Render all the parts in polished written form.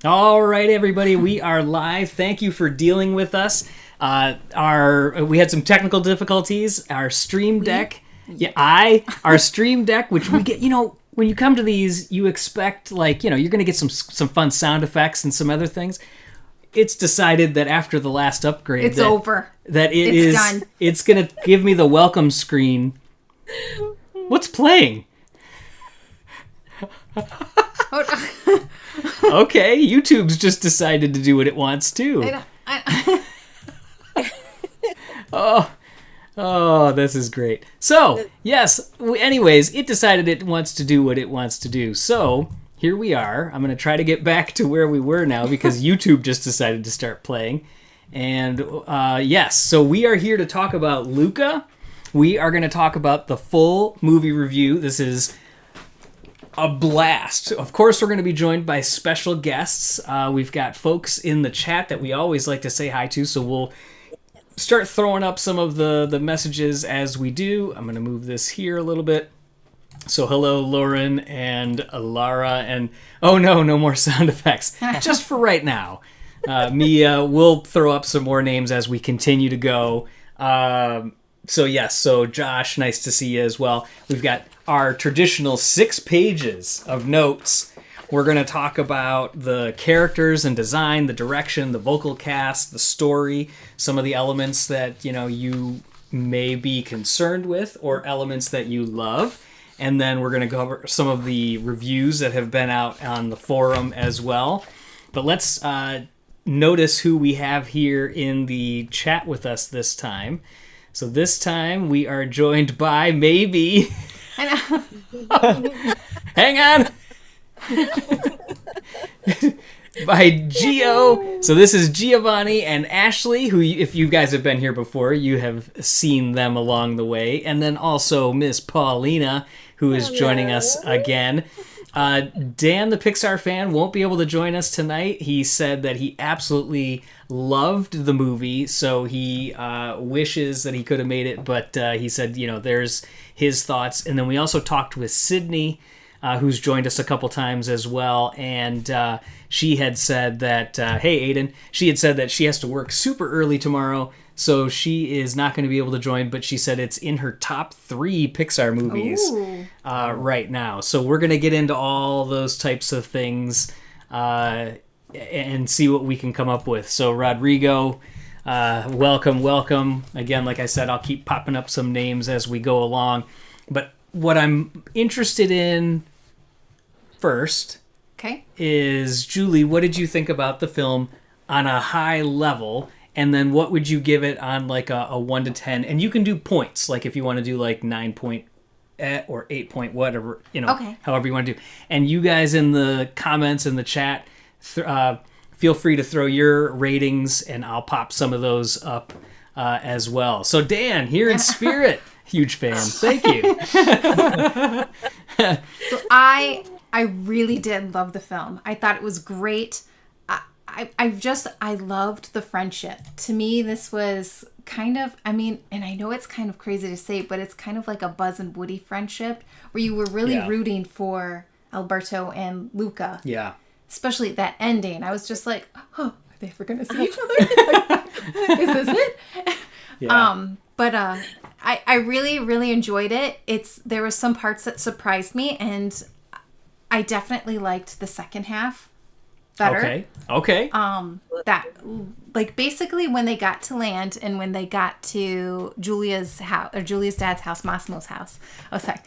All right, everybody, we are live. Thank you for dealing with us. We had some technical difficulties. Our stream deck, our stream deck, which we get. When you come to these, you expect you're going to get some fun sound effects and some other things. It's decided that after the last upgrade, it's over. That it's done. It's going to give me the welcome screen. What's playing? Okay, YouTube's just decided to do what it wants too. Oh, this is great. So, yes, anyways, it decided it wants to do what it wants to do. So, here we are. I'm going to try to get back to where we were now because YouTube just decided to start playing. And, yes, so we are here to talk about Luca. We are going to talk about the full movie review. This is a blast. Of course, we're going to be joined by special guests. We've got folks in the chat that we always like to say hi to, so we'll start throwing up some of the messages as we do. I'm going to move this here a little bit. So hello, Lauren and Lara, and oh no more sound effects. Just for right now. Mia, we'll throw up some more names as we continue to go. So Josh, nice to see you as well. We've got our traditional 6 pages of notes. We're going to talk about the characters and design, the direction, the vocal cast, the story, some of the elements that, you may be concerned with or elements that you love. And then we're going to cover some of the reviews that have been out on the forum as well. But let's notice who we have here in the chat with us this time. So this time we are joined by maybe... I know. Hang on. By Gio. So this is Giovanni and Ashley, who, if you guys have been here before, you have seen them along the way. And then also Miss Paulina, who is joining us again. Dan, the Pixar fan, won't be able to join us tonight. He said that he absolutely loved the movie, so he wishes that he could have made it, but he said, there's his thoughts. And then we also talked with Sydney, who's joined us a couple times as well, and she had said that, hey, Aiden, she had said that she has to work super early tomorrow, so she is not going to be able to join, but she said it's in her top 3 Pixar movies right now. So we're going to get into all those types of things and see what we can come up with. So Rodrigo, welcome. Again, like I said, I'll keep popping up some names as we go along. But what I'm interested in first is, Julie, what did you think about the film on a high level? And then what would you give it on like a 1 to 10? And you can do points, like if you want to do like 9 point or 8 point, whatever, however you want to do. And you guys in the comments in the chat, feel free to throw your ratings and I'll pop some of those up as well. So Dan, here in spirit, huge fan. Thank you. So I really did love the film. I thought it was great. I loved the friendship. To me, this was kind of, and I know it's kind of crazy to say, but it's kind of like a Buzz and Woody friendship where you were really rooting for Alberto and Luca. Yeah. Especially that ending. I was just like, oh, are they ever going to see each other? Is this it? Yeah. But I really, really enjoyed it. There was some parts that surprised me, and I definitely liked the second half better. Okay. That, like, basically when they got to land and when they got to Julia's house, or Julia's dad's house, Massimo's house. Oh, sorry.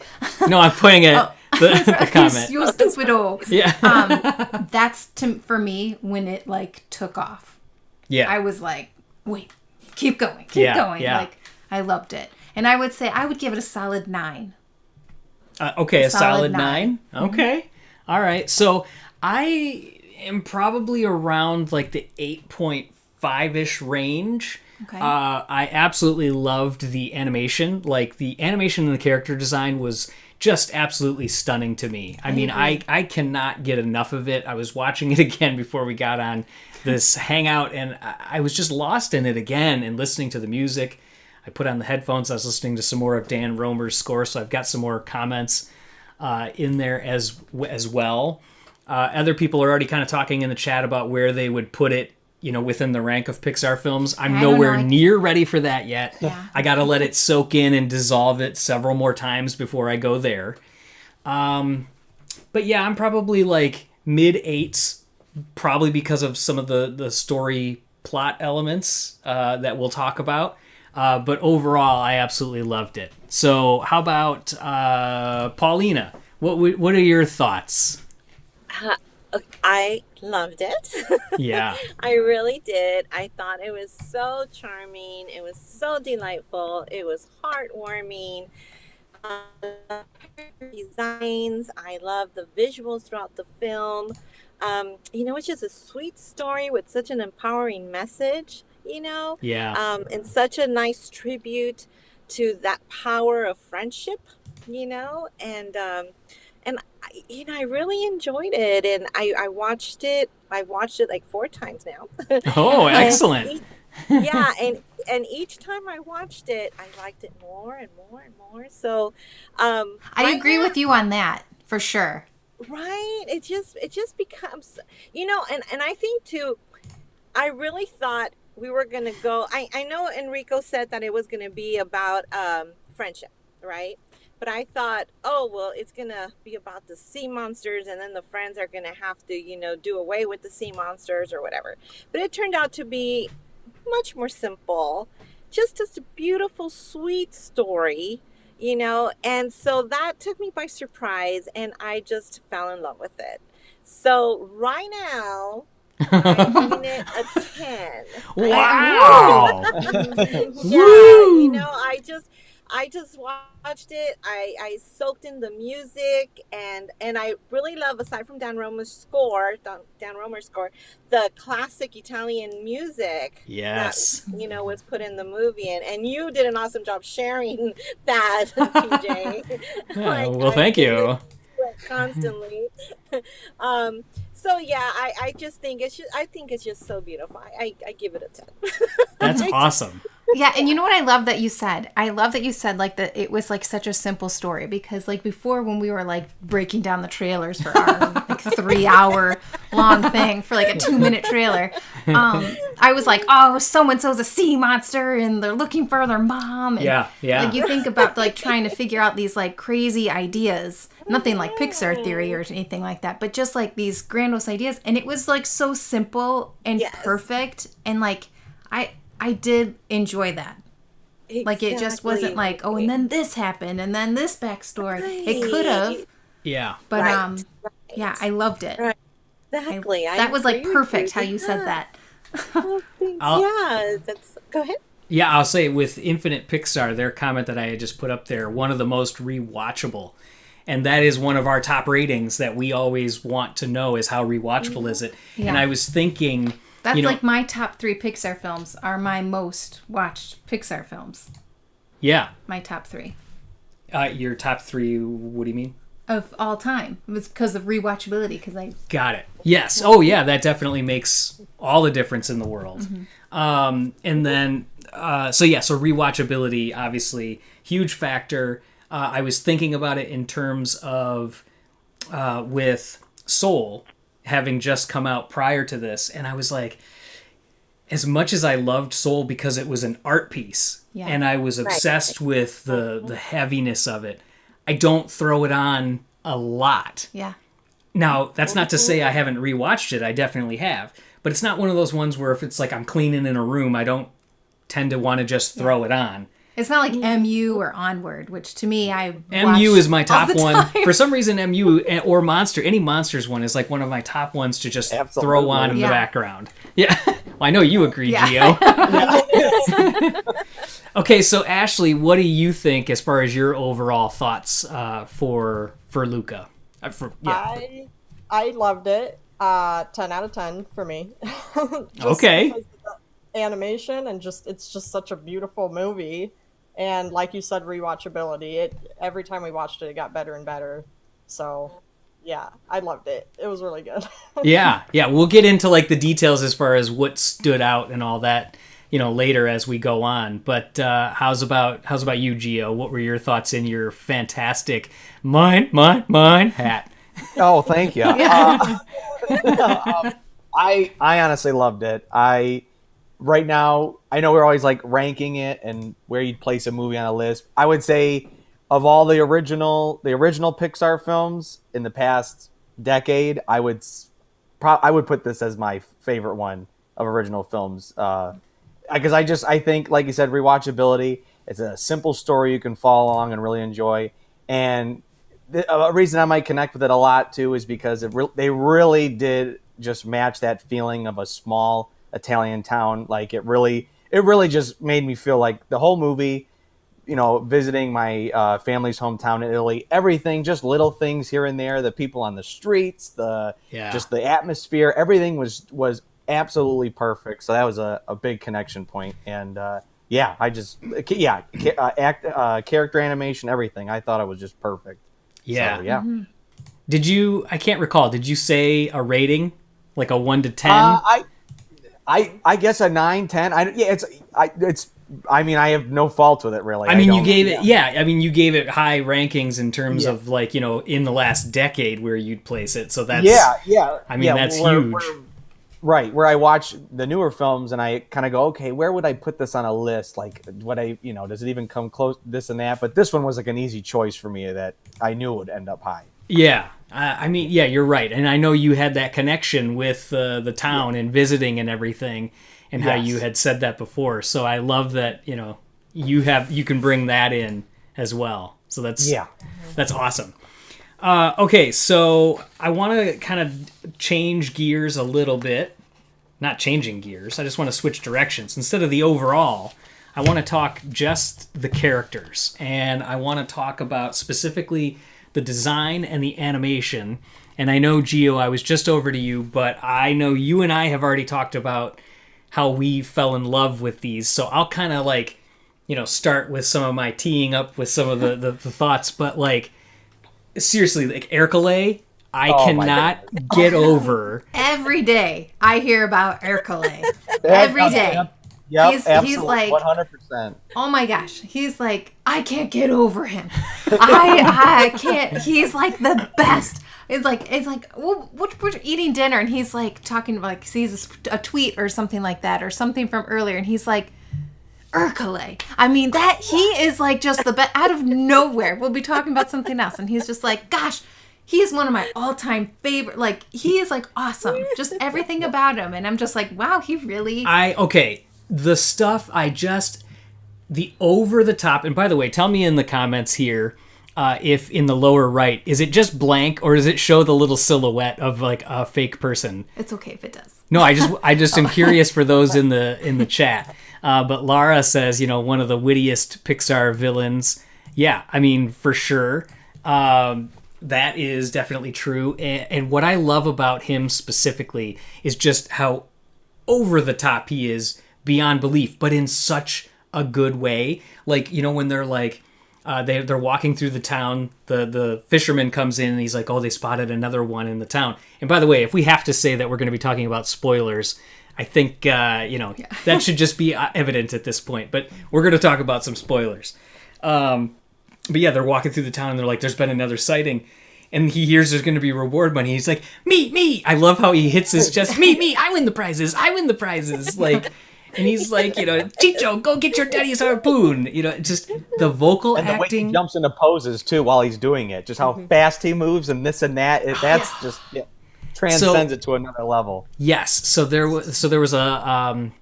No, I'm putting it, the comment. You stupido. Yeah. That's, for me, when it, like, took off. Yeah. I was like, wait, keep going. Yeah. Like, I loved it. And I would say, I would give it a solid 9. Okay, a solid 9? Mm-hmm. Okay. All right. So I am probably around like the 8.5-ish range. Okay. I absolutely loved the animation. Like, the animation and the character design was just absolutely stunning to me. I mean, I cannot get enough of it. I was watching it again before we got on this hangout, and I was just lost in it again and listening to the music. I put on the headphones. I was listening to some more of Dan Romer's score, so I've got some more comments in there as well. Other people are already kind of talking in the chat about where they would put it, within the rank of Pixar films. I'm nowhere near ready for that yet. Yeah. I got to let it soak in and dissolve it several more times before I go there. But yeah, I'm probably like mid 8s, probably because of some of the story plot elements that we'll talk about. But overall, I absolutely loved it. So how about Paulina? What are your thoughts? I loved it. Yeah. I really did. I thought it was so charming. It was so delightful. It was heartwarming. Designs. I love the visuals throughout the film. It's just a sweet story with such an empowering message, Yeah. and such a nice tribute to that power of friendship, and I really enjoyed it, and I watched it. I've watched it like 4 times now. Oh, And excellent. yeah, and each time I watched it, I liked it more and more and more. So, I right agree now, with you on that for sure. right? It just becomes, and I think too. I really thought we were gonna go. I know Enrico said that it was gonna be about friendship, right? But I thought, oh well, it's gonna be about the sea monsters, and then the friends are gonna have to, do away with the sea monsters or whatever. But it turned out to be much more simple, just a beautiful, sweet story, And so that took me by surprise, and I just fell in love with it. So right now, I'm giving it a 10. Wow. Yeah, Woo. I just watched it. I soaked in the music, and I really love, aside from Dan Romer's score, the classic Italian music Yes. that was put in the movie, and you did an awesome job sharing that, PJ. Well, thank you. Constantly. So yeah, I just think it's just so beautiful. I give it a 10. That's awesome. Yeah, and you know what I love that you said? I love that you said like that it was like such a simple story, because like before when we were like breaking down the trailers for our like 3-hour long thing for like a 2-minute trailer, I was like, oh, so and so's a sea monster and they're looking for their mom. And, Yeah. Like you think about like trying to figure out these like crazy ideas, nothing like Pixar theory or anything like that, but just like these grandiose ideas, and it was like so simple and perfect, and like I did enjoy that. Like it just wasn't like, oh, and then this happened, and then this backstory. It could have, Yeah. but Right. yeah, I loved it. Right. Exactly. I That was like agree with perfect how you. you said that. Oh, thanks. I'll- Yeah, go ahead. Yeah, I'll say with Infinite Pixar, their comment that I had just put up there, one of the most rewatchable. And that is one of our top ratings that we always want to know is how rewatchable is it. Yeah. And I was thinking... That's you know, like my top 3 Pixar films are my most watched Pixar films. Yeah. My top 3. Your top 3, what do you mean? Of all time. It was because of rewatchability, because I... Got it. Yes. Oh, yeah, that definitely makes all the difference in the world. And then, so rewatchability, obviously, huge factor. I was thinking about it in terms of with Soul having just come out prior to this, and I was like, as much as I loved Soul because it was an art piece, and I was obsessed with the heaviness of it, I don't throw it on a lot. Yeah. Now, that's not to say I haven't rewatched it. I definitely have. But it's not one of those ones where if it's like I'm cleaning in a room, I don't tend to want to just throw it on. It's not like MU or Onward, which to me MU is my top one. time. For some reason, MU or Monster, any Monsters one is like one of my top ones to just throw on in the background. Yeah. Well, I know you agree, Gio. Okay, so Ashley, what do you think as far as your overall thoughts for Luca? I loved it. 10 out of 10 for me. Okay. Because of the animation and it's just such a beautiful movie. And like you said, rewatchability. Every time we watched it, it got better and better. So, yeah, I loved it. It was really good. Yeah. We'll get into like the details as far as what stood out and all that, later as we go on. But how's about you, Gio? What were your thoughts in your fantastic mine hat? Oh, thank you. I honestly loved it. Right now, I know we're always like ranking it and where you'd place a movie on a list. I would say of all the original Pixar films in the past decade, I would put this as my favorite one of original films. Because I think, like you said, rewatchability. It's a simple story you can follow along and really enjoy. And a reason I might connect with it a lot too is because they really did just match that feeling of a small Italian town. Like it really just made me feel like the whole movie, visiting my family's hometown in Italy, everything, just little things here and there, the people on the streets, just the atmosphere, everything was absolutely perfect. So that was a big connection point. And character animation, everything. I thought it was just perfect. Yeah. So, yeah. Mm-hmm. I can't recall, did you say a rating? Like a 1 to 10? I guess a 9, 10. I have no fault with it really. You gave it high rankings in terms of like, in the last decade where you'd place it. So that's that's huge. Right, where I watch the newer films and I kind of go, okay, where would I put this on a list? Like, does it even come close, this and that? But this one was like an easy choice for me that I knew would end up high. Yeah. You're right. And I know you had that connection with the town and visiting and everything and how you had said that before. So I love that, you can bring that in as well. So that's awesome. Okay, so I want to kind of change gears a little bit. Not changing gears. I just want to switch directions. Instead of the overall, I want to talk just the characters. And I want to talk about specifically the design and the animation. And I know, Gio, I was just over to you, but I know you and I have already talked about how we fell in love with these. So I'll kind of start with some of my teeing up with some of the thoughts. But seriously, Ercole, I cannot get over. Every day I hear about Ercole. Every day. Yep, he's absolutely, like 100%. Oh my gosh, he's like, I can't get over him. I can't. He's like the best. It's like we're eating dinner and he's like talking about sees a tweet or something like that or something from earlier and he's like, Ercole. I mean that he is like just the best out of nowhere. We'll be talking about something else and he's just like, gosh, he is one of my all-time favorite. Like he is like awesome. Just everything about him and I'm just like, wow, he really. The stuff the over the top, and by the way, tell me in the comments here if in the lower right, is it just blank or does it show the little silhouette of like a fake person? It's okay if it does. No, I just am curious for those in the chat. But Lara says, one of the wittiest Pixar villains. Yeah, I mean, for sure. That is definitely true. And what I love about him specifically is just how over the top he is beyond belief, but in such a good way. Like, when they're like, they're walking through the town, the fisherman comes in and he's like, oh, they spotted another one in the town. And by the way, if we have to say that we're going to be talking about spoilers, I think, that should just be evident at this point. But we're going to talk about some spoilers. But yeah, they're walking through the town and they're like, there's been another sighting. And he hears there's going to be reward money. He's like, me. I love how he hits his chest. Me. I win the prizes. Like, and he's like, Chicho, go get your daddy's harpoon. Just the vocal and the acting. way he jumps into poses too while he's doing it. Just how fast he moves and this and that. That's just transcends it to another level. Yes. So there was a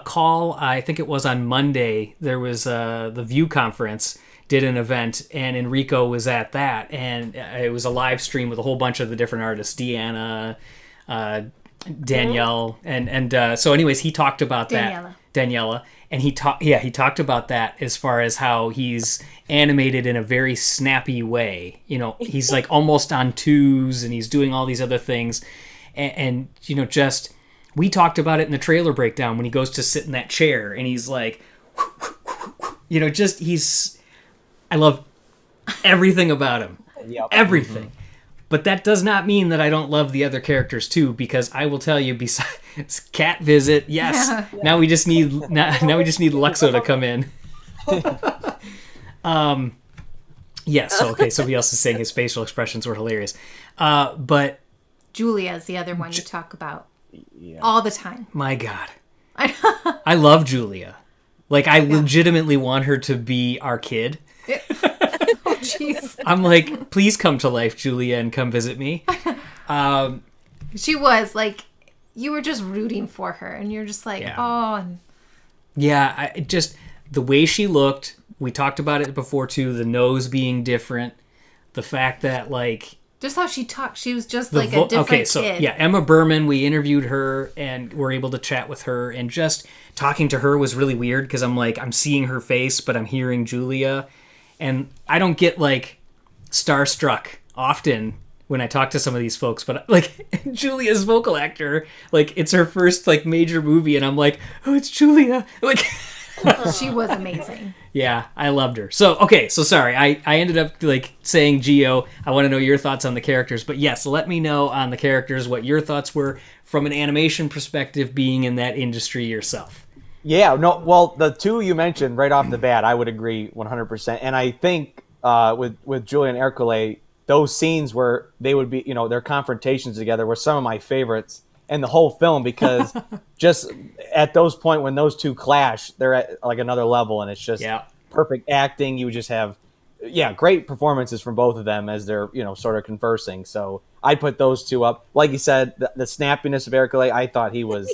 call. I think it was on Monday. There was the View conference did an event and Enrico was at that, and it was a live stream with a whole bunch of the different artists, Deanna, Danielle, and so anyways, he talked about Daniela, and he talked about that as far as how he's animated in a very snappy way. He's like almost on twos and he's doing all these other things, and just we talked about it in the trailer breakdown when he goes to sit in that chair and he's like, I love everything about him. Yep. Everything. Mm-hmm. But that does not mean that I don't love the other characters too, because I will tell you, besides Cat Visit, yes. Yeah. Now we just need Luxo to come in. Yes. So okay. Somebody else is saying his facial expressions were hilarious, but Julia is the other one you talk about Yeah. all the time. my God, I love Julia. Like, I legitimately want her to be our kid. Oh, jeez. I'm like, please come to life, Julia, and come visit me. She was like, you were just rooting for her, and you're just like, Yeah. oh. And Yeah, just the way she looked. We talked about it before too. The nose being different, the fact that like just how she talked, she was just the like a different okay, so kid. yeah, Emma Berman. We interviewed her and were able to chat with her, and just talking to her was really weird because I'm like, I'm seeing her face, but I'm hearing Julia, and I don't get like starstruck often when I talk to some of these folks, but like Julia's vocal actor, like it's her first like major movie, and I'm like, oh, it's Julia, like. She was amazing. Yeah, I loved her. So, okay, so sorry. I ended up like saying Geo. I want to know your thoughts on the characters. But yes, let me know on the characters what your thoughts were from an animation perspective, being in that industry yourself. Yeah, no, well, the two you mentioned right off the bat, I would agree 100%. And I think with Julia and Ercole, those scenes where they would be, their confrontations together were some of my favorites in the whole film, because just at those point when those two clash, they're at like another level, and it's just perfect acting. You would just have, great performances from both of them as they're, sort of conversing. So I'd put those two up. Like you said, the snappiness of Ercole, I thought he was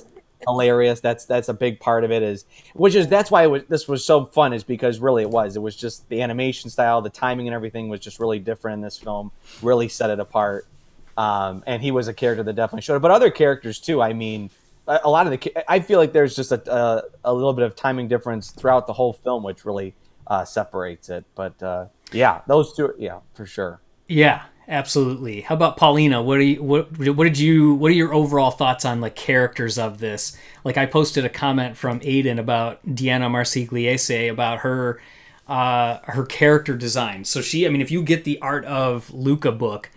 hilarious. That's a big part of it, that's why this was so fun, is because really it was just the animation style, the timing and everything was just really different in this film, really set it apart. And he was a character that definitely showed it. But other characters too. I mean, a lot of I feel like there's just a little bit of timing difference throughout the whole film, which really separates it. But those two, for sure. Yeah, absolutely. How about Paulina? What are your overall thoughts on the characters of this? Like, I posted a comment from Aiden about Diana Marcigliese about her character design. So if you get the Art of Luca book,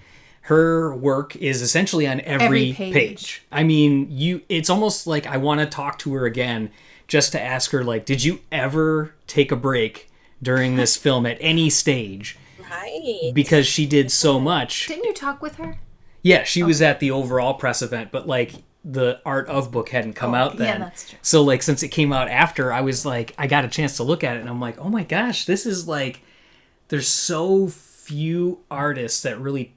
her work is essentially on every page. I mean, it's almost like I want to talk to her again just to ask her, like, did you ever take a break during this film at any stage? Right. Because she did so much. Didn't you talk with her? Yeah, she was at the overall press event, but like the Art of book hadn't come out then. Yeah, that's true. So like, since it came out after, I was like, I got a chance to look at it, and I'm like, oh my gosh, this is like, there's so few artists that really.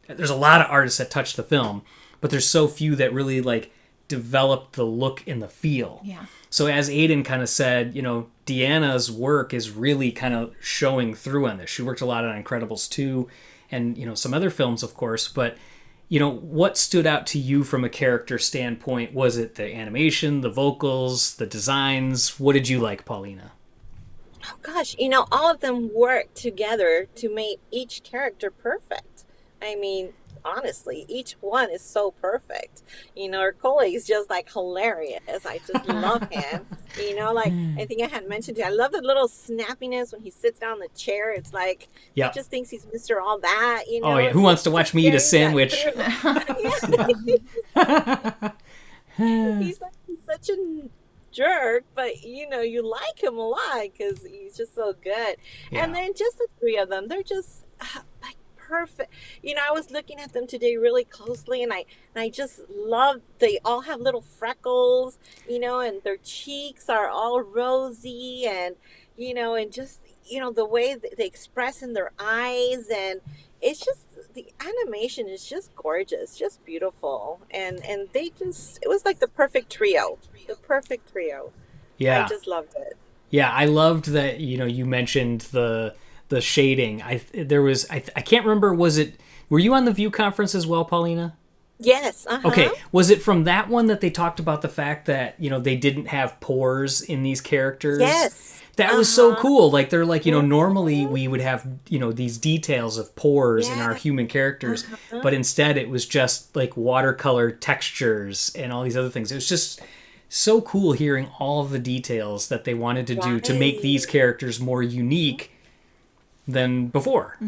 There's a lot of artists that touch the film, but there's so few that really like develop the look and the feel. Yeah. So as Aiden kind of said, Deanna's work is really kind of showing through on this. She worked a lot on Incredibles 2 and, some other films, of course. But, what stood out to you from a character standpoint? Was it the animation, the vocals, the designs? What did you like, Paulina? Oh gosh, all of them work together to make each character perfect. I mean, honestly, each one is so perfect. Ercole is just like hilarious. I just love him. I think I had mentioned to you, I love the little snappiness when he sits down in the chair. It's like he just thinks he's Mr. All That. Oh yeah, who wants to watch me eat a sandwich? He's such a jerk, but you like him a lot because he's just so good. Yeah. And then just the three of them, they're just like perfect. I was looking at them today really closely, and I just love, they all have little freckles, and their cheeks are all rosy, and and just the way they express in their eyes, and it's just, the animation is just gorgeous, just beautiful, and they just, it was like the perfect trio. Yeah, I just loved it. Yeah, I loved that. You mentioned the shading. I can't remember. Were you on the View conference as well, Paulina? Yes. Okay. Was it from that one that they talked about the fact that they didn't have pores in these characters? Yes. That was so cool. Like, they're like, normally we would have, these details of pores in our human characters, but instead it was just like watercolor textures and all these other things. It was just so cool hearing all of the details that they wanted to do to make these characters more unique than before.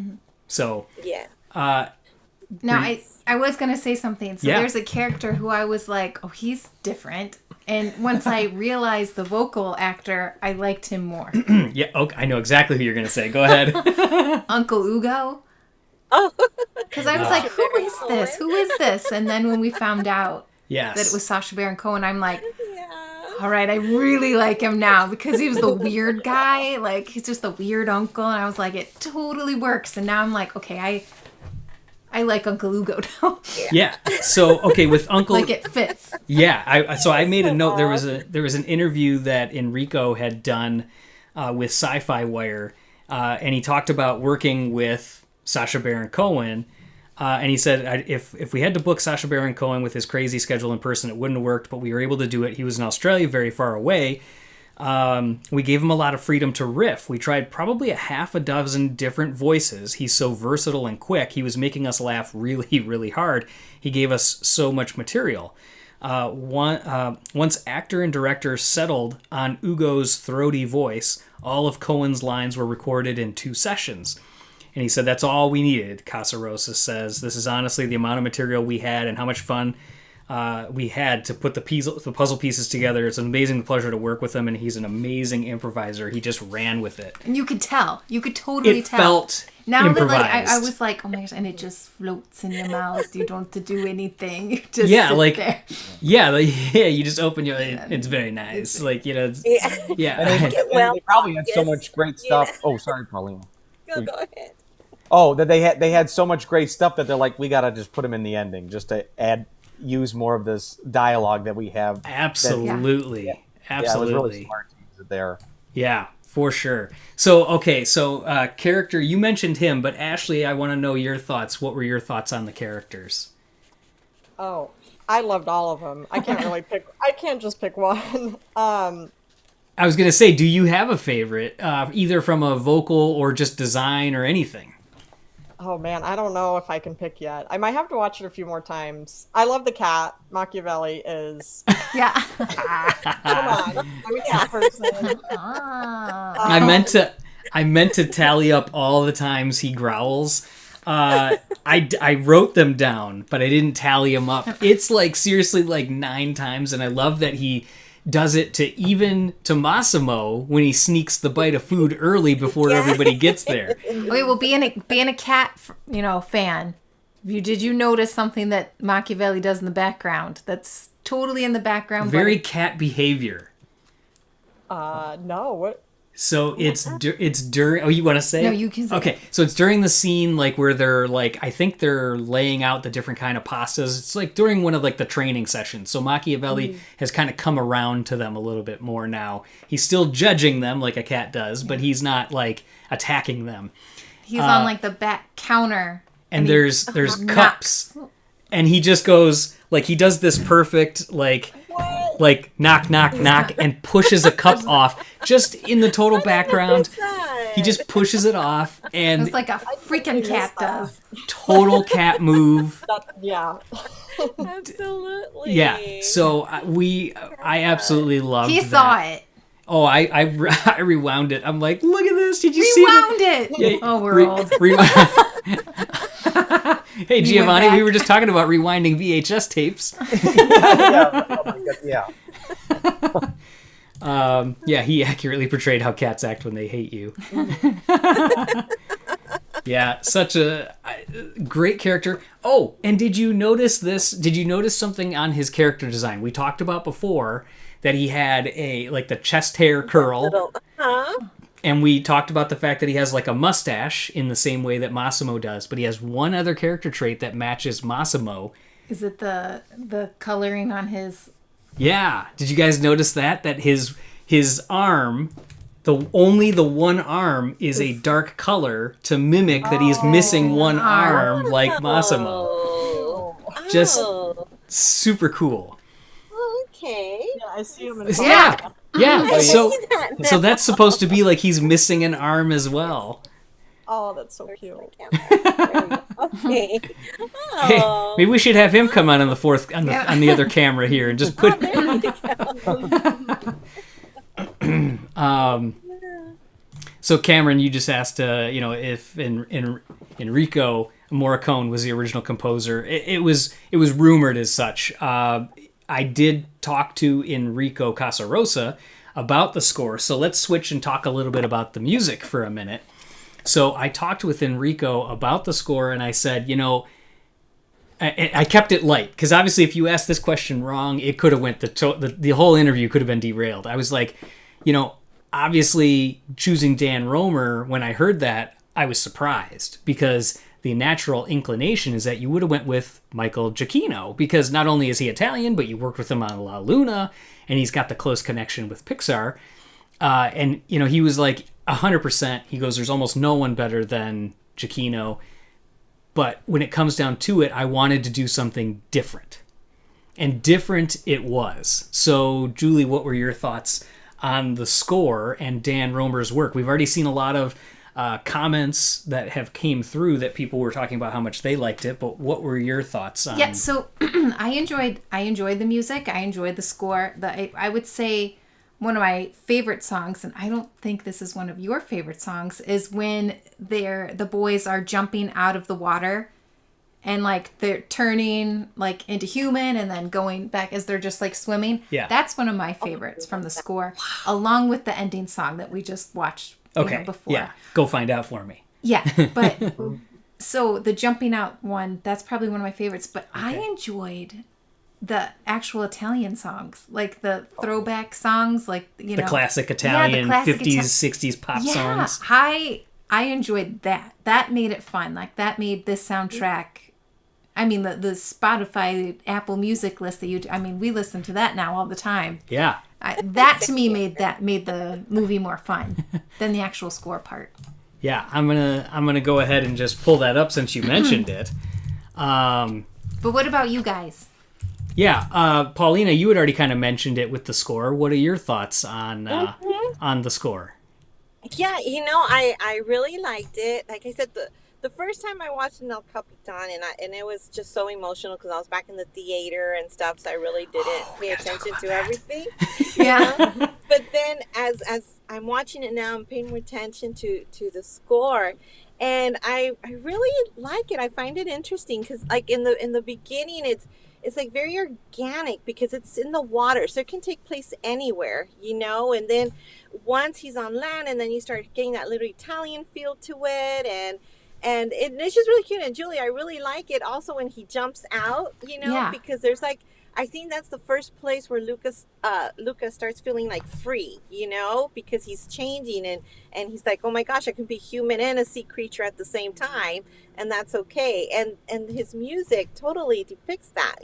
So, yeah. Now, I was going to say something. So there's a character who I was like, oh, he's different. And once I realized the vocal actor, I liked him more. Yeah, okay, I know exactly who you're going to say. Go ahead. Uncle Ugo. Oh, Because I was like, who is this? Who is this? And then when we found out Yes. that it was Sacha Baron Cohen, I'm like, yeah. all right, I really like him now because he was the weird guy. Like, he's just the weird uncle. And I was like, it totally works. And now I'm like, okay, I like Uncle Ugo now. Yeah. So, okay, with Uncle... Like, it fits. Yeah, I made a note. There was an interview that Enrico had done with Sci-Fi Wire, and he talked about working with Sacha Baron Cohen, and he said if we had to book Sacha Baron Cohen with his crazy schedule in person, it wouldn't have worked, but we were able to do it. He was in Australia, very far away. We gave him a lot of freedom to riff. We tried probably a half a dozen different voices. He's so versatile and quick. He was making us laugh really, really hard. He gave us so much material. Once actor and director settled on Ugo's throaty voice, all of Cohen's lines were recorded in 2 sessions. And he said, that's all we needed, Casarosa says. This is honestly the amount of material we had and how much fun we had to put the puzzle pieces together. It's an amazing pleasure to work with him, and he's an amazing improviser. He just ran with it. And you could tell. You could totally It tell. felt Now improvised. that like I was like, oh my gosh, and it just floats in your mouth. You don't have to do anything. You just Yeah, sit like- there. yeah, you just open your... It's very nice. Like, it's, Yeah. yeah. And they, Get and well they probably had so focused, much great you know. stuff. Oh, sorry, Paulina. Go ahead. Oh, that they had so much great stuff that they're like, we gotta just put them in the ending just to use more of this dialogue that we have. Absolutely. Yeah, it was Absolutely. really smart to use it there. Yeah, for sure. So, character, you mentioned him, but Ashley, I want to know your thoughts. What were your thoughts on the characters? Oh, I loved all of them. I can't really pick. I can't just pick one. I was going to say, do you have a favorite, either from a vocal or just design or anything? Oh man, I don't know if I can pick yet. I might have to watch it a few more times. I love the cat. Machiavelli is. Yeah. Come on, I'm a cat person. I meant to tally up all the times he growls. I wrote them down, but I didn't tally them up. It's like seriously like 9 times, and I love that he does it to Massimo when he sneaks the bite of food early before everybody gets there. Okay, well, being a cat, fan, did you notice something that Machiavelli does in the background? That's totally in the background. Very cat behavior. No, what? So it's during. Oh, you want to say? No, it? you can say Okay, so it's during the scene like where they're like, I think they're laying out the different kind of pastas. It's like during one of like the training sessions. So Machiavelli has kind of come around to them a little bit more now. He's still judging them like a cat does, but he's not like attacking them. He's on like the back counter. And there's cups, and he just goes like he does this perfect like knock knock knock and pushes a cup off just in the total background. He just pushes it off, and It's like a freaking cat does. total cat move. Yeah. Absolutely. Yeah, so I absolutely loved He that. saw it. Oh, I rewound it. I'm like, look at this. Did you see Rewound it? it. Yeah, Oh, we're old. Hey, Giovanni, we back. were just talking about rewinding VHS tapes. Yeah. Yeah, he accurately portrayed how cats act when they hate you. Yeah, such a great character. Oh, and did you notice this? Did you notice something on his character design? We talked about before that he had the chest hair curl. And we talked about the fact that he has like a mustache in the same way that Massimo does, but he has one other character trait that matches Massimo. Is it the coloring on his? Yeah. Did you guys notice that? That his arm, only the one arm is a dark color to mimic that he's missing one arm like Massimo. Just super cool. Okay. Yeah, I see him in Yeah. Yeah. I So see that now. so that's supposed to be like he's missing an arm as well. Oh, that's so cute. Okay. Hey, Oh. maybe we should have him come on the fourth on the other camera here and just put So Cameron, you just asked, if Enrico Morricone was the original composer. It was rumored as such. I did talk to Enrico Casarosa about the score. So let's switch and talk a little bit about the music for a minute. So I talked with Enrico about the score, and I said, I kept it light, because obviously if you asked this question wrong, it could have went the whole interview could have been derailed. I was like, obviously choosing Dan Romer, when I heard that, I was surprised, because the natural inclination is that you would have went with Michael Giacchino, because not only is he Italian, but you worked with him on La Luna, and he's got the close connection with Pixar. And he was like 100%. He goes, there's almost no one better than Giacchino. But when it comes down to it, I wanted to do something different. And different it was. So, Julie, what were your thoughts on the score and Dan Romer's work? We've already seen a lot of comments that have came through that people were talking about how much they liked it. But what were your thoughts on? Yeah, so I enjoyed the music. I enjoyed the score. I would say one of my favorite songs, and I don't think this is one of your favorite songs, is when the boys are jumping out of the water and like they're turning like into human and then going back as they're just like swimming. Yeah. That's one of my favorites from the score, along with the ending song that we just watched before. Yeah. Go find out for me. Yeah, but so the jumping out one, that's probably one of my favorites, but I enjoyed the actual Italian songs, like the throwback songs, like the classic Italian 50s, 60s pop songs. I enjoyed that. That made it fun. Like that made this soundtrack. I mean, the Spotify, Apple Music list that we listen to that now all the time. Yeah. That to me made the movie more fun than the actual score part. Yeah, I'm gonna go ahead and just pull that up since you mentioned it. But what about you guys? Yeah, Paulina, you had already kind of mentioned it with the score. What are your thoughts on the score? Yeah, I really liked it. Like I said, the first time I watched El Capitan, and it was just so emotional because I was back in the theater and stuff, so I really didn't pay attention to everything. Yeah. But then as I'm watching it now, I'm paying more attention to the score. And I really like it. I find it interesting because like in the beginning, it's like very organic because it's in the water, so it can take place anywhere, and then once he's on land, and then you start getting that little Italian feel to it, and it's just really cute. And Julie, I really like it also when he jumps out, because there's like, I think that's the first place where Luca starts feeling like free, because he's changing and he's like, oh my gosh, I can be human and a sea creature at the same time, and that's okay. And his music totally depicts that,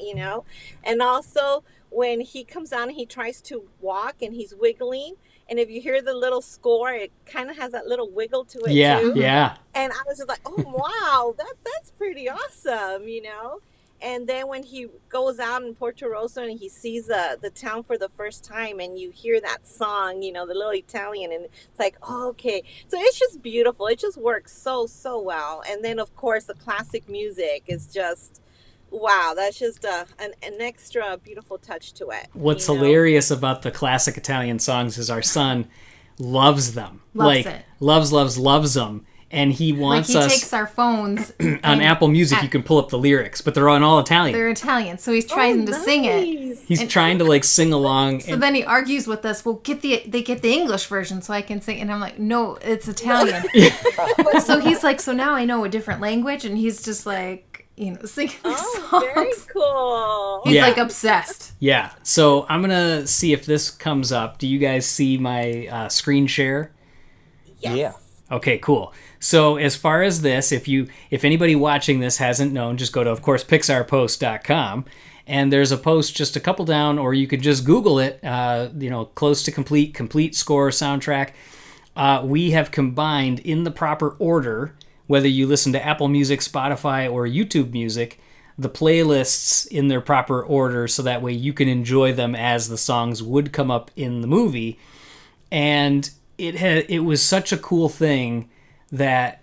And also when he comes out and he tries to walk and he's wiggling, and if you hear the little score, it kind of has that little wiggle to it too. Yeah. And I was just like, oh wow, that's pretty awesome, And then when he goes out in Porto Rosso and he sees the town for the first time, and you hear that song, the little Italian, and it's like, oh, okay. So it's just beautiful. It just works so, so well. And then, of course, the classic music is just, wow, that's just an extra beautiful touch to it. What's hilarious about the classic Italian songs is our son loves them. Loves it. Loves them. And he wants us... He takes our phones... on Apple Music, you can pull up the lyrics, but they're all Italian. They're Italian, so he's trying to sing it. He's trying to, sing along. So then he argues with us, well, they get the English version so I can sing. And I'm like, no, it's Italian. So he's like, so now I know a different language, and he's just like... singing these songs. Very cool. He's obsessed. Yeah. So I'm gonna see if this comes up. Do you guys see my screen share? Yes. Yeah. Okay, cool. So as far as this, if anybody watching this hasn't known, just go to, of course, pixarpost.com, and there's a post just a couple down, or you could just Google it. Close to complete score soundtrack. We have combined in the proper order, whether you listen to Apple Music, Spotify, or YouTube Music, the playlists in their proper order, so that way you can enjoy them as the songs would come up in the movie. And it was such a cool thing that,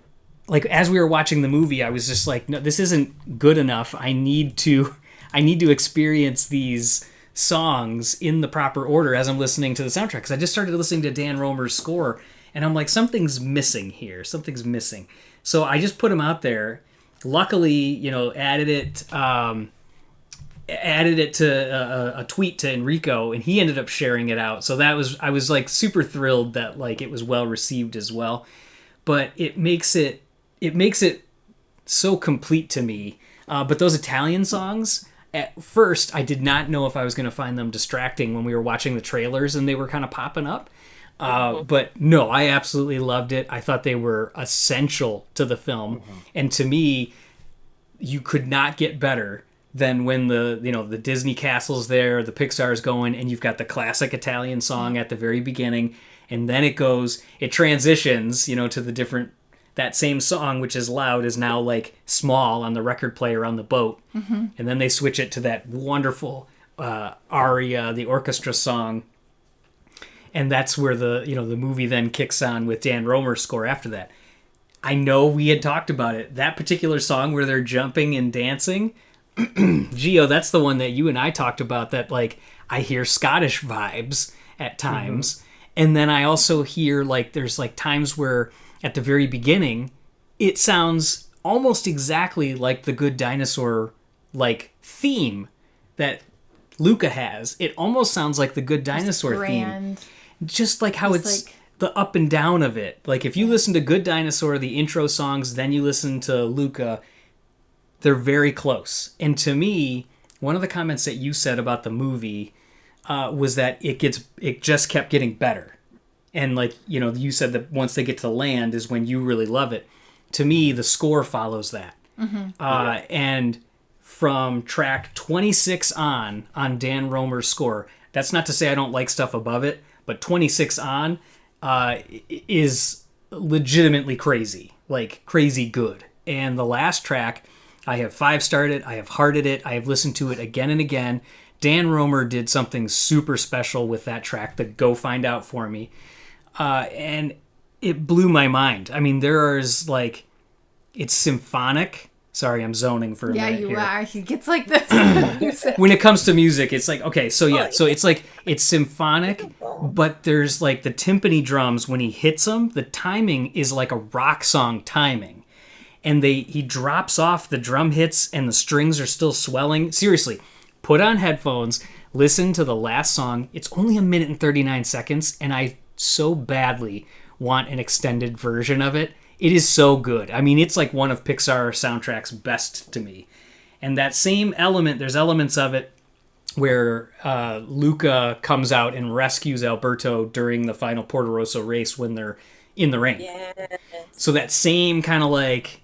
as we were watching the movie, I was just like, no, this isn't good enough. I need to experience these songs in the proper order as I'm listening to the soundtrack. Because I just started listening to Dan Romer's score, and I'm like, something's missing here. Something's missing. So I just put them out there. Luckily, added it added it to a tweet to Enrico, and he ended up sharing it out. So I was like super thrilled that like it was well received as well. But it makes it so complete to me. But those Italian songs, at first, I did not know if I was going to find them distracting when we were watching the trailers and they were kind of popping up. But no, I absolutely loved it. I thought they were essential to the film. And to me, you could not get better than when the Disney castle's there, the Pixar's going, and you've got the classic Italian song at the very beginning. And then it transitions, to the different, that same song, which is loud, is now like small on the record player on the boat. And then they switch it to that wonderful aria, the orchestra song. And that's where the movie then kicks on with Dan Romer's score after that. I know we had talked about it. That particular song where they're jumping and dancing, Gio, that's the one that you and I talked about, that like I hear Scottish vibes at times. And then I also hear like there's like times where at the very beginning it sounds almost exactly like the Good Dinosaur like theme that Luca has. It almost sounds like the Good Dinosaur theme. Just like how it's like the up and down of it. Like if you listen to Good Dinosaur, the intro songs, then you listen to Luca, they're very close. And to me, one of the comments that you said about the movie was that it just kept getting better. And like, you said that once they get to land is when you really love it. To me, the score follows that. And from track 26 on Dan Romer's score, that's not to say I don't like stuff above it, but 26 on is legitimately crazy, like crazy good. And the last track, I have 5-starred it, I have hearted it, I have listened to it again and again. Dan Romer did something super special with that track, the Go Find Out For Me. And it blew my mind. I mean, there's like, it's symphonic. Sorry, I'm zoning for a minute here. Yeah, you are. He gets like this. When it comes to music, it's like, okay, so yeah, so it's like, it's symphonic, but there's like the timpani drums, when he hits them, the timing is like a rock song timing. And he drops off the drum hits and the strings are still swelling. Seriously, put on headphones, listen to the last song. It's only 1 minute and 39 seconds, and I so badly want an extended version of it. It is so good. I mean, it's like one of Pixar soundtrack's best to me. And that same element, there's elements of it where Luca comes out and rescues Alberto during the final Porto Rosso race when they're in the rain. Yes. So that same kind of like,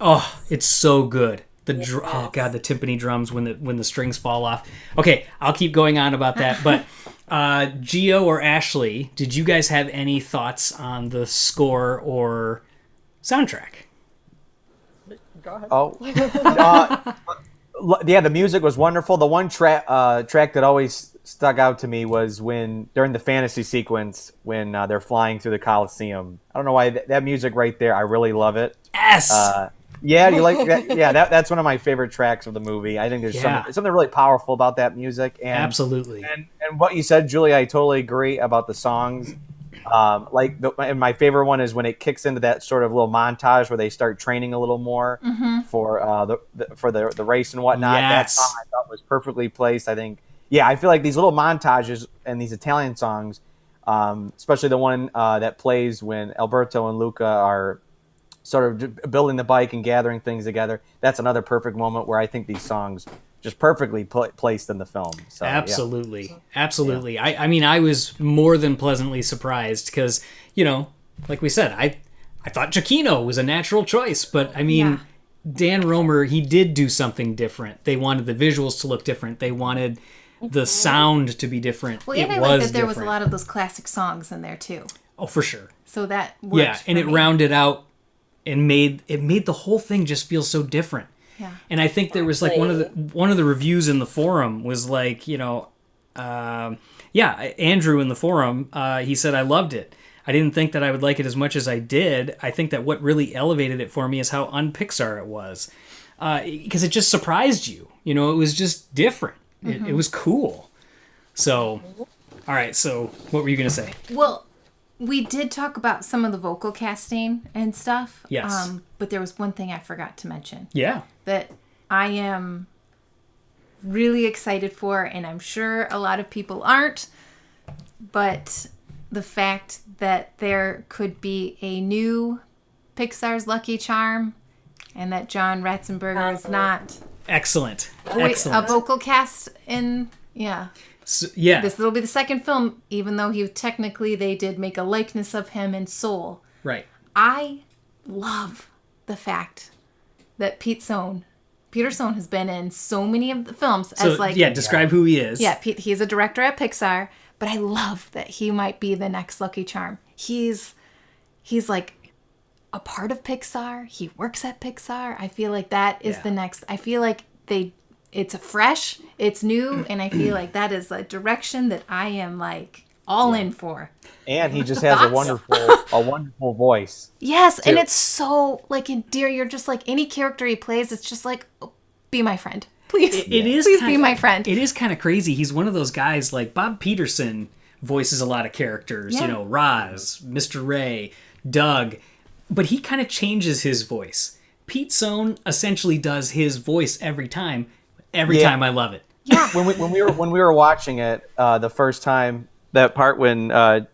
oh, it's so good. Oh god, the timpani drums when the strings fall off. Okay, I'll keep going on about that, but Gio or Ashley, did you guys have any thoughts on the score or soundtrack? Go ahead. Yeah, the music was wonderful. The one track that always stuck out to me was during the fantasy sequence when they're flying through the Coliseum. I don't know why that music right there. I really love it. Yes. Yeah, you like that? Yeah, that's one of my favorite tracks of the movie. I think there's something really powerful about that music. And, absolutely. And what you said, Julie, I totally agree about the songs. And my favorite one is when it kicks into that sort of little montage where they start training a little more for the race and whatnot. Yes. That song I thought was perfectly placed. I think, I feel like these little montages and these Italian songs, especially the one that plays when Alberto and Luca are sort of building the bike and gathering things together. That's another perfect moment where I think these songs just perfectly placed in the film. So, absolutely. Yeah. Absolutely. Yeah. I mean, I was more than pleasantly surprised because, like we said, I thought Giacchino was a natural choice, but I mean, Dan Romer, he did do something different. They wanted the visuals to look different. They wanted the sound to be different. Well, and I like that there was a lot of those classic songs in there too. Oh, for sure. So that worked and it rounded out and made the whole thing just feel so different. Yeah. And I think there was like one of the reviews in the forum was like, Andrew in the forum, he said, I loved it. I didn't think that I would like it as much as I did. I think that what really elevated it for me is how un-Pixar it was. Because it just surprised you. It was just different. It was cool. So, all right. So what were you going to say? Well, we did talk about some of the vocal casting and stuff. Yes. But there was one thing I forgot to mention. Yeah. That I am really excited for, and I'm sure a lot of people aren't, but the fact that there could be a new Pixar's Lucky Charm and that John Ratzenberger is not Excellent. a Excellent. vocal cast in, yeah. So, yeah. This will be the second film, even though they did make a likeness of him in Soul. Right. I love the fact that Peter Sohn has been in so many of the films So, describe who he is. Yeah, he's a director at Pixar, but I love that he might be the next Lucky Charm. He's like a part of Pixar. He works at Pixar. I feel like that is the next. I feel like it's fresh, it's new, and I feel like that is a direction that I am like all in for. And he just has a wonderful voice. Yes, too. and it's so like endear. You're just like any character he plays. It's just like, oh, be my friend, please. Please be my friend. It is kind of crazy. He's one of those guys like Bob Peterson voices a lot of characters. Yeah. Roz, Mr. Ray, Doug, but he kind of changes his voice. Pete Sohn essentially does his voice every time. Every time, I love it. Yeah. When we were watching it the first time, that part when I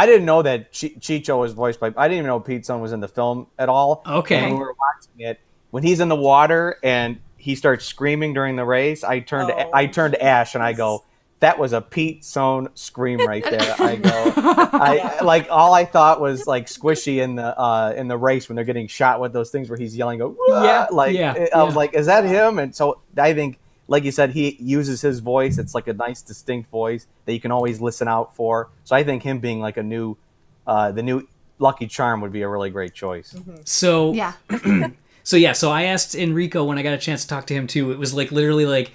didn't know that Chicho was voiced by. I didn't even know Pete Sohn was in the film at all. Okay. And when we were watching it, when he's in the water and he starts screaming during the race, I turned to Ash and I go, "That was a Pete Sohn scream right there." I go, like all I thought was like Squishy in the race when they're getting shot with those things where he's yelling, "Go!" I was like, "Is that him?" And so I think, like you said, he uses his voice. It's like a nice, distinct voice that you can always listen out for. So I think him being like the new Lucky Charm would be a really great choice. Mm-hmm. So Yeah. So I asked Enrico when I got a chance to talk to him too. It was like literally like,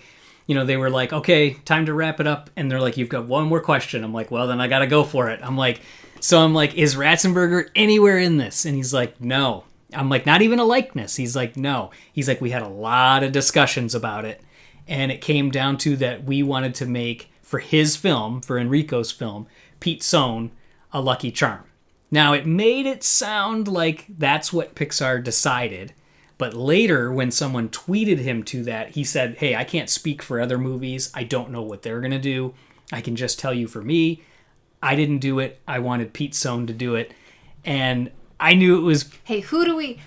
they were like, okay, time to wrap it up. And they're like, you've got one more question. I'm like, well, then I got to go for it. I'm like, is Ratzenberger anywhere in this? And he's like, no. I'm like, not even a likeness. He's like, no. He's like, we had a lot of discussions about it. And it came down to that we wanted to make, for his film, for Enrico's film, Pete Sohn, a Lucky Charm. Now, it made it sound like that's what Pixar decided. But later, when someone tweeted him to that, he said, hey, I can't speak for other movies. I don't know what they're going to do. I can just tell you for me, I didn't do it. I wanted Pete Sohn to do it. And I knew it was... Hey, who do we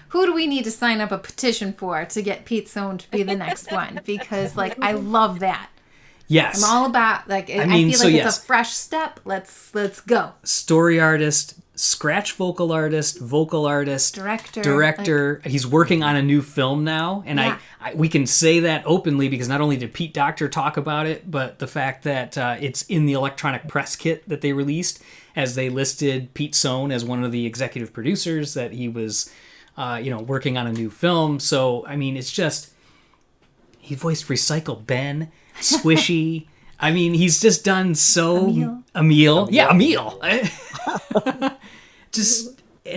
need to sign up a petition for to get Pete Sohn to be the next one? Because, like, I love that. Yes. I'm all about, like, I feel like it's a fresh step. Let's go. Story artist, scratch vocal artist, director. He's working on a new film now, and I we can say that openly because not only did Pete Docter talk about it, but the fact that it's in the electronic press kit that they released, as they listed Pete Sohn as one of the executive producers, that he was working on a new film. So I mean, it's just, he voiced Recycle Ben, Squishy. I mean, he's just done so... Emil. Yeah, Emil. And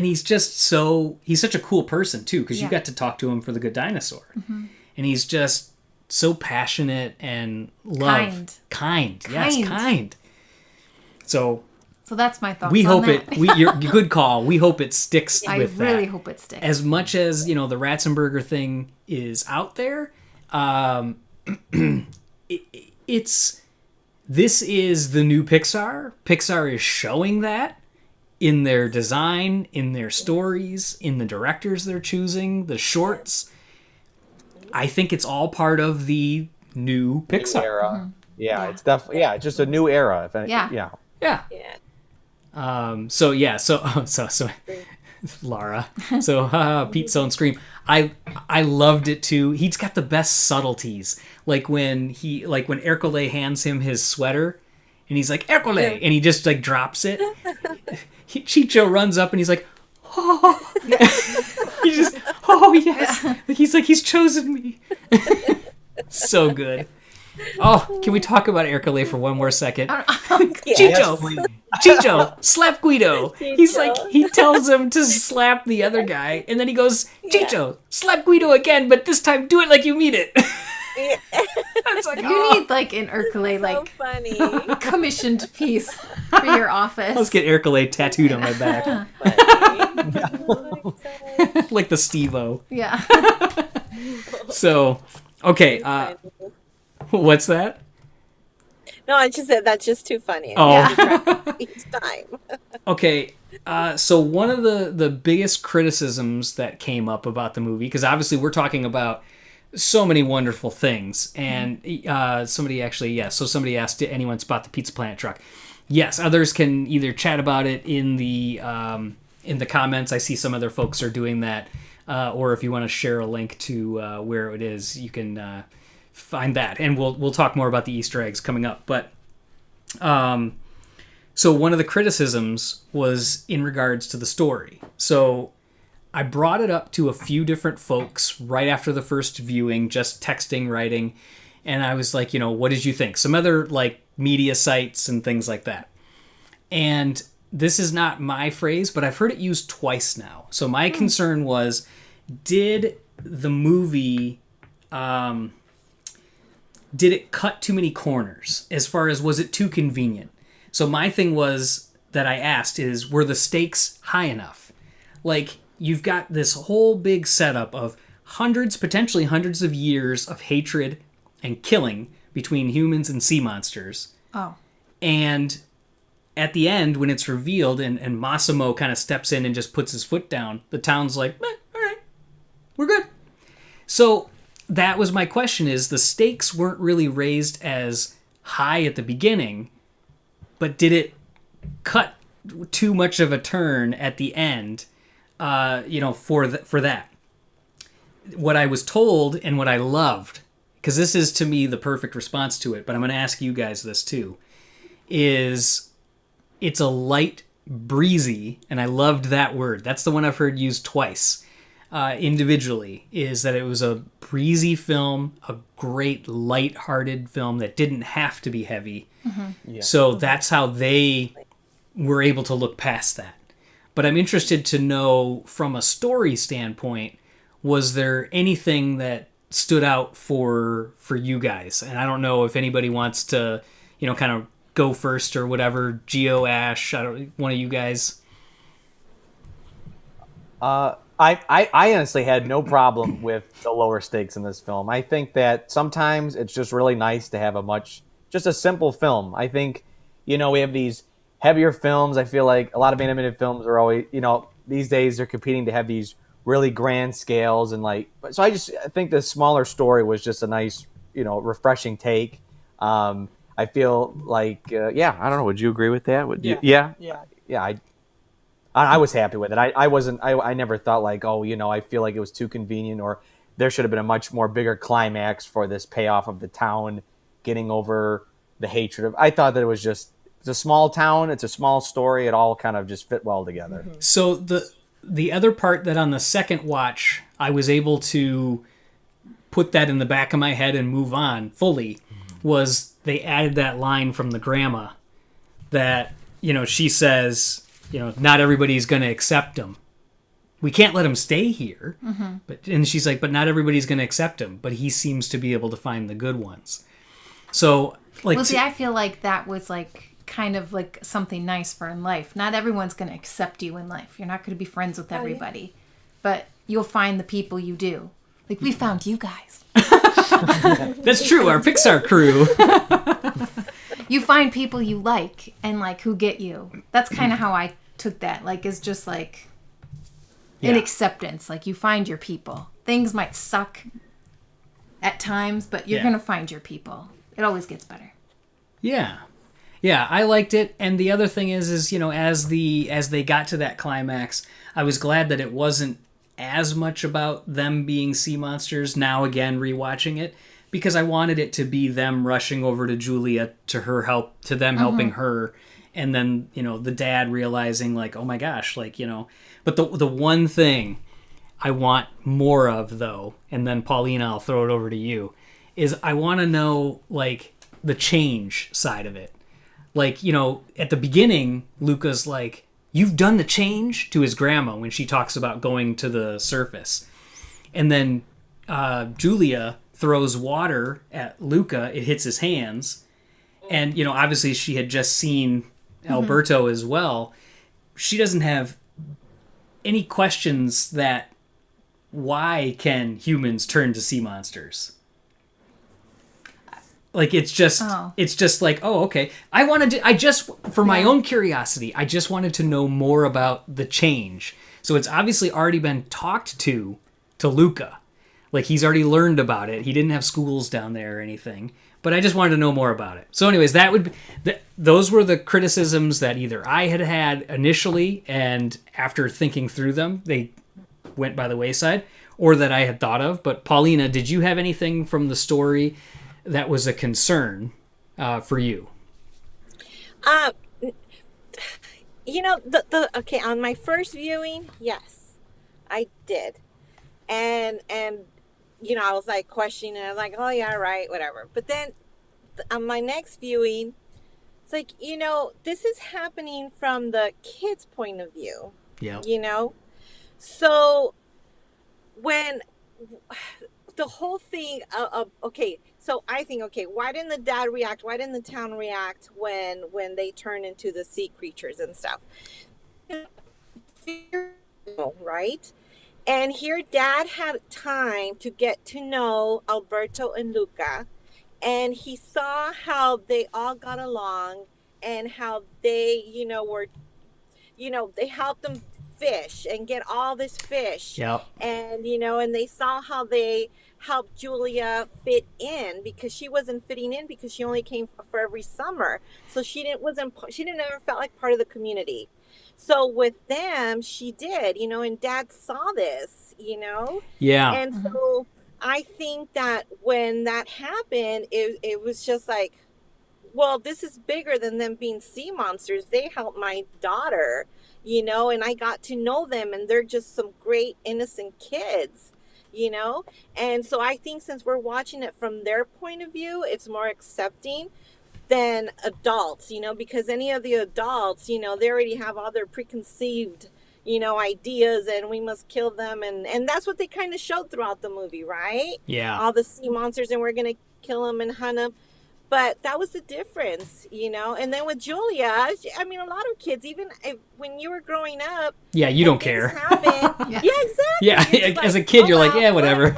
he's such a cool person, too, because you got to talk to him for The Good Dinosaur. Mm-hmm. And he's just so passionate and kind. Yes, kind. So that's my thoughts. We on hope that. Your good call. We hope it sticks with that. I really hope it sticks. As much as, the Ratzenberger thing is out there, this is the new Pixar. Pixar is showing that in their design, in their stories, in the directors they're choosing, the shorts. I think it's all part of the new Pixar. New era. Mm-hmm. Yeah, it's definitely it's just a new era. Yeah. So Lara. So Pete Sohn scream. I loved it too. He's got the best subtleties. Like when Ercole hands him his sweater, and he's like, Ercole, and he just like drops it. Chicho runs up and he's like, oh. He just, oh yes. He's like, he's chosen me. So good. Oh, can we talk about Ercole for one more second? Chicho, slap Guido. He's like, he tells him to slap the other guy, and then he goes, Chicho, slap Guido again, but this time do it like you mean it. It's like, you need like an Ercole so funny. commissioned piece for your office. Let's get Ercole tattooed on my back. Like the Steve-O. Yeah. So, okay. What's that? No, I just said that's just too funny. Oh. Each time. Okay, so one of the biggest criticisms that came up about the movie, because obviously we're talking about so many wonderful things, and somebody asked, did anyone spot the Pizza Planet truck? Yes, others can either chat about it in the comments. I see some other folks are doing that, or if you want to share a link to where it is, you can find that, and we'll talk more about the Easter eggs coming up. But so one of the criticisms was in regards to the story. So I brought it up to a few different folks right after the first viewing, just texting, writing, and I was like, what did you think? Some other like media sites and things like that. And this is not my phrase, but I've heard it used twice now. So my concern was, did the movie, did it cut too many corners? As far as, was it too convenient? So my thing was that I asked is, were the stakes high enough? Like, you've got this whole big setup of potentially hundreds of years of hatred and killing between humans and sea monsters. Oh. And at the end, when it's revealed and Massimo kind of steps in and just puts his foot down, the town's like, all right, we're good. So that was my question, is the stakes weren't really raised as high at the beginning, but did it cut too much of a turn at the end, for that? What I was told and what I loved, because this is to me the perfect response to it, but I'm going to ask you guys this too, is it's a light breezy, and I loved that word. That's the one I've heard used twice individually, is that it was a breezy film, a great light-hearted film that didn't have to be heavy. Yeah. So that's how they were able to look past that. But I'm interested to know, from a story standpoint, was there anything that stood out for you guys? And I don't know if anybody wants to, kind of go first or whatever. Geo, Ash, one of you guys. I honestly had no problem with the lower stakes in this film. I think that sometimes it's just really nice to have just a simple film. I think, we have these heavier films. I feel like a lot of animated films are always, these days they're competing to have these really grand scales and so I think the smaller story was just a nice, refreshing take. I feel like, I don't know. Would you agree with that? Yeah. I was happy with it. I never thought like, I feel like it was too convenient, or there should have been a much more bigger climax for this payoff of the town getting over the hatred of. I thought that it's a small town. It's a small story. It all kind of just fit well together. Mm-hmm. So the other part that on the second watch, I was able to put that in the back of my head and move on fully, was they added that line from the grandma that, she says, not everybody's going to accept him. We can't let him stay here. Mm-hmm. And she's like, but not everybody's going to accept him. But he seems to be able to find the good ones. So, I feel like that was kind of like something nice for in life. Not everyone's going to accept you in life. You're not going to be friends with everybody. But you'll find the people you do. Like, we found you guys. That's true. Our Pixar crew. You find people you like and who get you. That's kind of how I took that. It's just an acceptance. You find your people. Things might suck at times, but you're going to find your people. It always gets better. Yeah. Yeah, I liked it. And the other thing is as they got to that climax, I was glad that it wasn't as much about them being sea monsters, now again rewatching it, because I wanted it to be them rushing over to Julia to them helping her, and then the dad realizing oh my gosh, but the one thing I want more of, though, and then Paulina, I'll throw it over to you, is I want to know the change side of it. At the beginning, Luca's like, you've done the change, to his grandma when she talks about going to the surface. And then Julia throws water at Luca. It hits his hands. And, obviously she had just seen Alberto as well. She doesn't have any questions that why can humans turn to sea monsters? Like it's just like, oh, okay. For my own curiosity, I just wanted to know more about the change. So it's obviously already been talked to Luca. Like he's already learned about it. He didn't have schools down there or anything. But I just wanted to know more about it. So anyways, those were the criticisms that either I had initially, and after thinking through them, they went by the wayside, or that I had thought of. But Paulina, did you have anything from the story that was a concern for you? Okay, on my first viewing, yes, I did. And I was like questioning, I was like, oh yeah, right, whatever. But then on my next viewing, it's like, this is happening from the kid's point of view. Yeah. So when the whole thing okay, so I think, okay, why didn't the dad react? Why didn't the town react when they turn into the sea creatures and stuff? Right? And here dad had time to get to know Alberto and Luca, and he saw how they all got along and how they, they helped them fish and get all this fish. Yep. And, and they saw how they helped Julia fit in, because she wasn't fitting in because she only came for every summer. So she didn't ever felt like part of the community. So with them, she did, and dad saw this, Yeah. And so I think that when that happened, it was just like, well, this is bigger than them being sea monsters. They helped my daughter, and I got to know them, and they're just some great innocent kids, And so I think since we're watching it from their point of view, it's more accepting than adults, because any of the adults, they already have all their preconceived, ideas, and we must kill them. And that's what they kind of showed throughout the movie, right? Yeah. All the sea monsters, and we're going to kill them and hunt them. But that was the difference, And then with Julia, I mean, a lot of kids, even when you were growing up. Yeah, you don't care. Happened, yeah, exactly. Yeah, as a kid, you're like, yeah, whatever.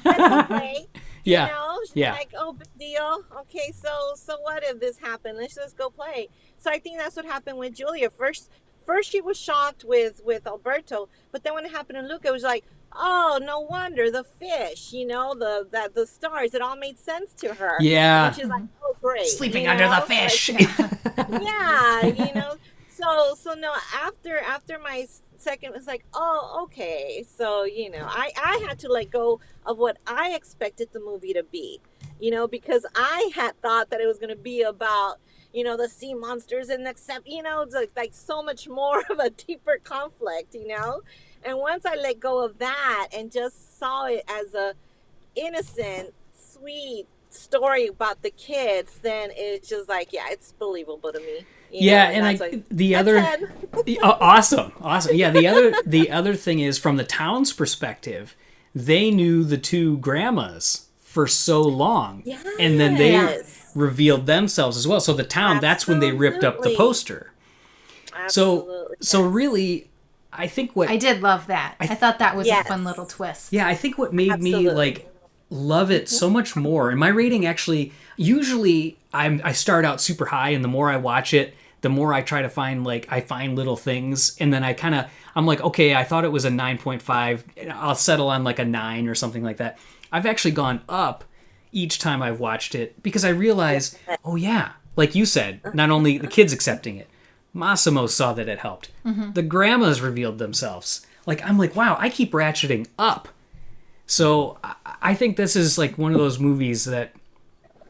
That's okay. Yeah. She's like, oh, big deal. Okay, so what if this happened? Let's just go play. So I think that's what happened with Julia. First she was shocked with Alberto, but then when it happened to Luca, it was like, oh, no wonder, the fish, the stars, it all made sense to her. Yeah. And she's like, oh, great. Sleeping under the fish. Like, yeah, So no, after my second, it's like, oh, okay. So, I had to let go of what I expected the movie to be, because I had thought that it was going to be about, the sea monsters, and except, it's like so much more of a deeper conflict, And once I let go of that and just saw it as a innocent, sweet story about the kids, then it's just like, yeah, it's believable to me. Awesome. Yeah, the other thing is, from the town's perspective, they knew the two grandmas for so long, and then they revealed themselves as well. So the town, that's when they ripped up the poster. Absolutely. So really, I think what I did love that. I thought that was a fun little twist. Yeah, I think what made me love it so much more, and my rating actually, usually I start out super high, and the more I watch it, the more I try to find little things, and then I'm like, okay, I thought it was a 9.5, I'll settle on like a 9 or something like that. I've actually gone up each time I've watched it, because I realize, oh yeah, like you said, not only the kids accepting it, Massimo saw that it helped. Mm-hmm. The grandmas revealed themselves. I'm like, wow, I keep ratcheting up. So I think this is like one of those movies that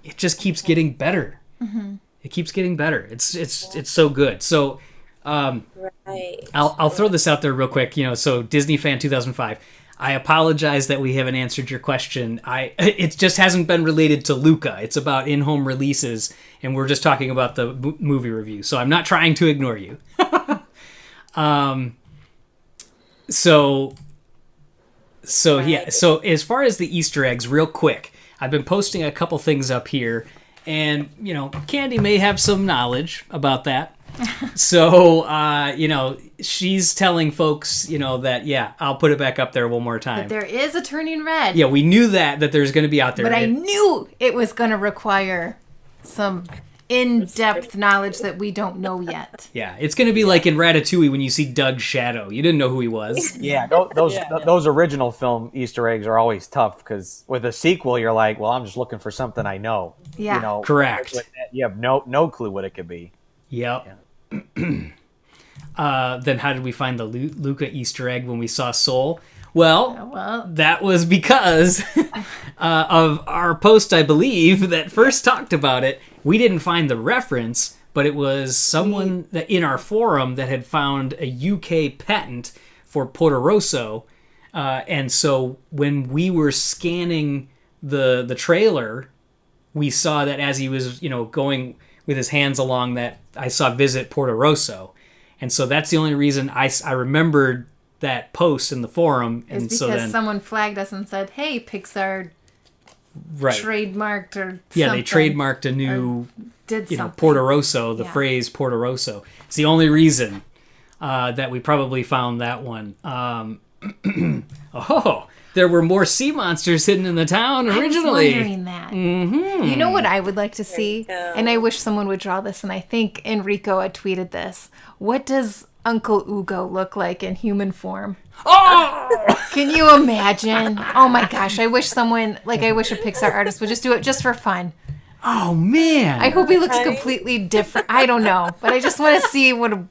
it just keeps getting better. Mm-hmm. It keeps getting better. It's so good. So I'll throw this out there real quick. So Disney Fan 2005. I apologize that we haven't answered your question. It just hasn't been related to Luca. It's about in-home releases, and we're just talking about the movie review. So I'm not trying to ignore you. So as far as the Easter eggs, real quick, I've been posting a couple things up here, and Candy may have some knowledge about that. So, she's telling folks, that, yeah, I'll put it back up there one more time. But there is a turning red. Yeah, we knew that there's going to be out there. But I knew it was going to require some in-depth knowledge that we don't know yet. Yeah, it's going to be like in Ratatouille when you see Doug's shadow. You didn't know who he was. Yeah, those original film Easter eggs are always tough because with a sequel, you're like, well, I'm just looking for something I know. Yeah. Correct. You have no clue what it could be. Yep. Yeah. Then how did we find the Luca Easter egg when we saw Soul? Well, that was because of our post, I believe, that first talked about it. We didn't find the reference, but it was someone that in our forum that had found a UK patent for Porto Rosso. And so when we were scanning the trailer, we saw that as he was, going with his hands along that, I saw Visit Porto Rosso. And so that's the only reason I remembered that post in the forum. And it's because someone flagged us and said, hey, Pixar trademarked or something. Yeah, they trademarked a new, Porto Rosso, the phrase Porto Rosso. It's the only reason that we probably found that one. There were more sea monsters hidden in the town originally. I was wondering that. Mm-hmm. You know what I would like to see? And I wish someone would draw this, and I think Enrico had tweeted this. What does Uncle Ugo look like in human form? Oh! Can you imagine? Oh my gosh, I wish a Pixar artist would just do it just for fun. Oh man. I hope he looks completely different. I don't know, but I just want to see what a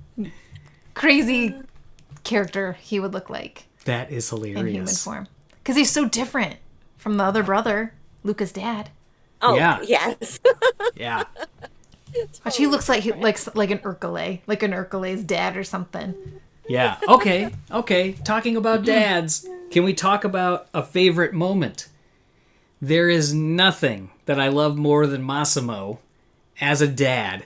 crazy character he would look like. That is hilarious. In human form. Because he's so different from the other brother, Luca's dad. Oh, yeah. Yes. Yeah. Watch, he looks like an Urkelay, like an Urkelay's dad or something. Yeah. Okay. Talking about dads, can we talk about a favorite moment? There is nothing that I love more than Massimo as a dad.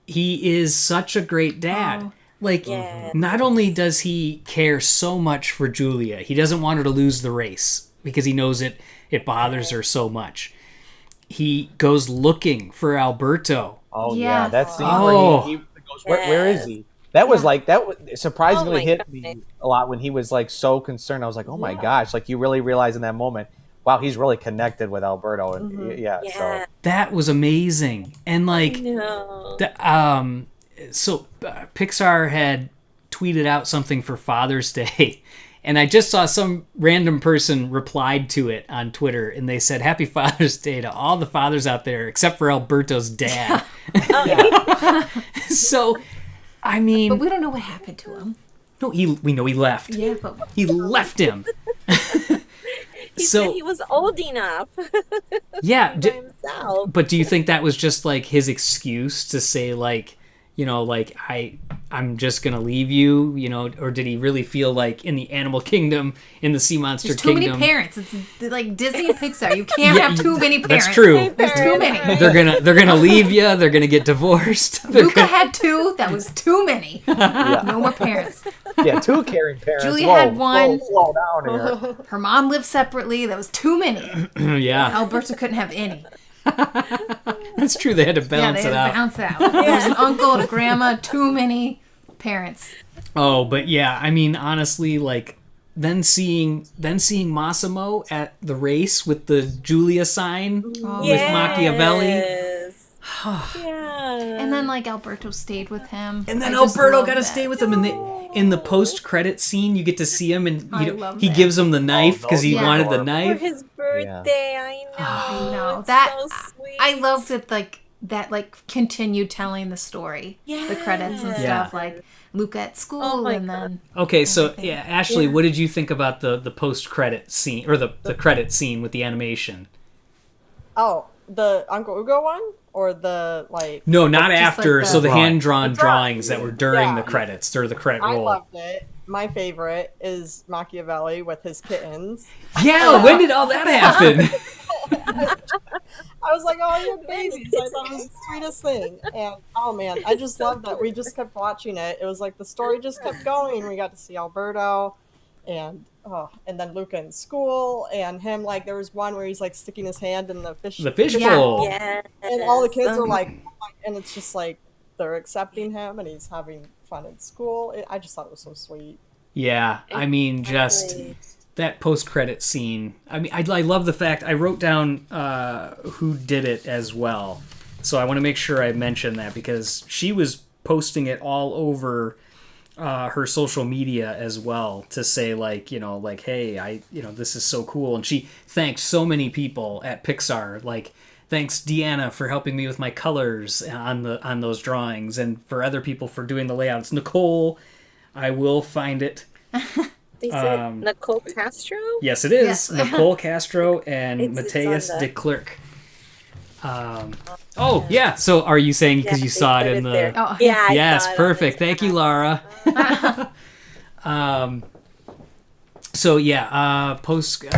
He is such a great dad. Yes. Not only does he care so much for Julia, he doesn't want her to lose the race because he knows it bothers her so much. He goes looking for Alberto. Oh, Yes. yeah, that scene where he goes, where is he? That was surprisingly hit me a lot when he was like so concerned. I was like, oh my gosh, like you really realize in that moment, wow, he's really connected with Alberto. And so that was amazing. And Pixar had tweeted out something for Father's Day, and I just saw some random person replied to it on Twitter, and they said, Happy Father's Day to all the fathers out there, except for Alberto's dad. So, I mean... But we don't know what happened to him. No, we know he left. Yeah, but... He left him. He said he was old enough. Yeah. By himself. But do you think that was just, like, his excuse to say, like... I'm just gonna leave you, or did he really feel like in the animal kingdom, in the sea monster There's too kingdom? many parents. It's like Disney and Pixar. You can't have too many parents. That's true. There's too many. They're gonna leave you. They're gonna get divorced. Luca had 2. That was too many. No more parents. Yeah, 2 caring parents. Julia had 1. Slow down here. Her mom lived separately. That was too many. Yeah. Alberto couldn't have any. That's true. They had to balance it out. Balance it out. There was an uncle and a grandma. Too many parents. Oh, but yeah, I mean, honestly, like then seeing Massimo at the race with the Julia sign with Machiavelli. And then Alberto stayed with him. And then Alberto got to stay with him in the post-credit scene. You get to see him, and he gives him the knife because he wanted the knife for his birthday. I know. That so sweet. I loved it. That continued telling the story. The credits and stuff Luca at school and then. Okay, so Ashley, what did you think about the post-credit scene or the credit scene with the animation? Oh, the Uncle Ugo one? Or the, No, not after. So the hand-drawn the drawings that were during the credits, or the credit roll. I loved it. My favorite is Machiavelli with his kittens. Yeah, when did all that happen? I was like, oh, you have babies. I thought it was the sweetest thing. And, oh, man, I just loved that. We just kept watching it. It was like the story just kept going. We got to see Alberto and then Luca in school and him, there was one where he's, sticking his hand in the fish bowl. Yeah. And all the kids are and it's just, the they're accepting him and he's having fun in school. I just thought it was so sweet. Yeah, I mean, just Exactly. that post-credit scene. I mean, I love the fact I wrote down who did it as well, so I want to make sure I mention that because she was posting it all over her social media as well to say like, hey, this is so cool, and she thanked so many people at Pixar, like, thanks Deanna for helping me with my colors on those drawings, and for other people for doing the layouts. Nicole, I will find it. They said Nicole Castro? Yes, it is. Yes. Nicole Castro and It's Mateus on the- de Klerk. Yeah. So are you saying because Yeah, you they saw it put in the... there. Oh, Yeah, I Yes, saw it on perfect. Thank you, Lara. So yeah,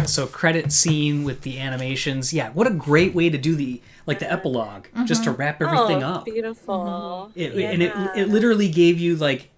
so credit scene with the animations. Yeah, what a great way to do the epilogue, just to wrap everything Oh, up. beautiful. And it literally gave you like,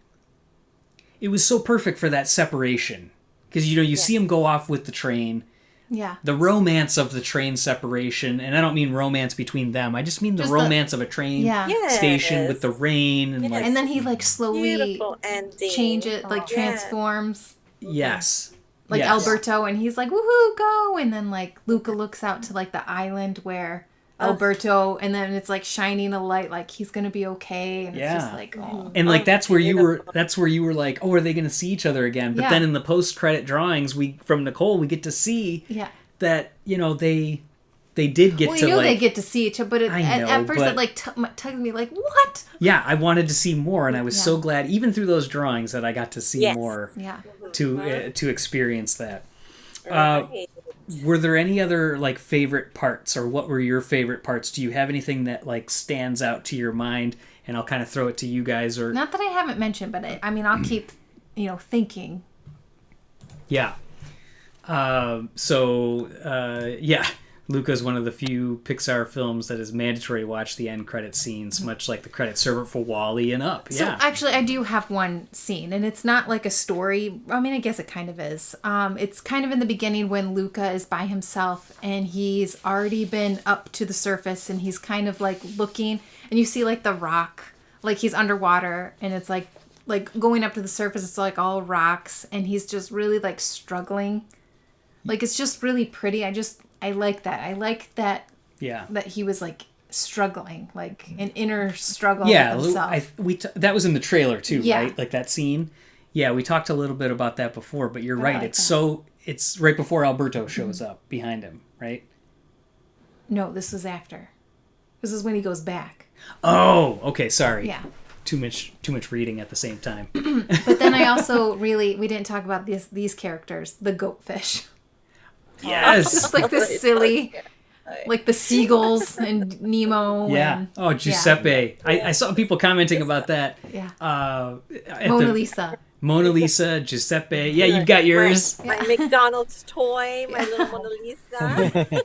it was so perfect for that separation because you see him go off with the train, Yeah. the romance of the train separation, and I don't mean romance between them. I just mean the Just romance of a train Yeah. station with the rain and like And then he like slowly Beautiful ending. change it, like Yeah. transforms. yes, Like yes. Alberto, and he's like, woohoo, go! And then like Luca looks out to like the island where Alberto, and then it's like shining a light, like he's gonna be okay. And it's just Yeah. like, oh. And like Oh, that's where you were. beautiful. That's where you were like, oh, are they going to see each other again? But Yeah. then in the post-credit drawings, from Nicole, we get to see Yeah. that they did get Well, to you know like. they get to see each other, but I at know, first but- it like tugged me like, what? Yeah, I wanted to see more, and I was Yeah. so glad, even through those drawings, that I got to see Yes. more Yeah. to experience that. Right. Were there any other like favorite parts, or what were your favorite parts? Do you have anything that like stands out to your mind? And I'll kind of throw it to you guys, or Not that I haven't mentioned, but I mean, I'll keep, thinking. yeah. Yeah, Luca's one of the few Pixar films that is mandatory to watch the end credit scenes, much like the credit server for Wall-E and Up. So Yeah. actually, I do have one scene, and it's not like a story. I mean, I guess it kind of is. It's kind of in the beginning when Luca is by himself, and he's already been up to the surface, and he's kind of like looking, and you see like the rock, like he's underwater, and it's like going up to the surface. It's like all rocks, and he's just really like struggling. Like it's just really pretty. I like that. I like that Yeah. that he was like struggling, like an inner struggle Yeah, with himself. that was in the trailer too, Yeah. right? Like that scene. Yeah, we talked a little bit about that before, but you're I right. like It's right before Alberto shows up behind him, right? No, this was after. This is when he goes back. Oh, okay, sorry. Yeah. Too much reading at the same time. But then I also we didn't talk about these characters, the goatfish. Yes. Just like the silly, like the seagulls and Nemo. Yeah. And, Oh, Giuseppe. I saw people commenting about that. yeah. At Mona the- Lisa. Mona Lisa, Giuseppe. Yeah, you've got yours. My McDonald's toy, my little Mona Lisa.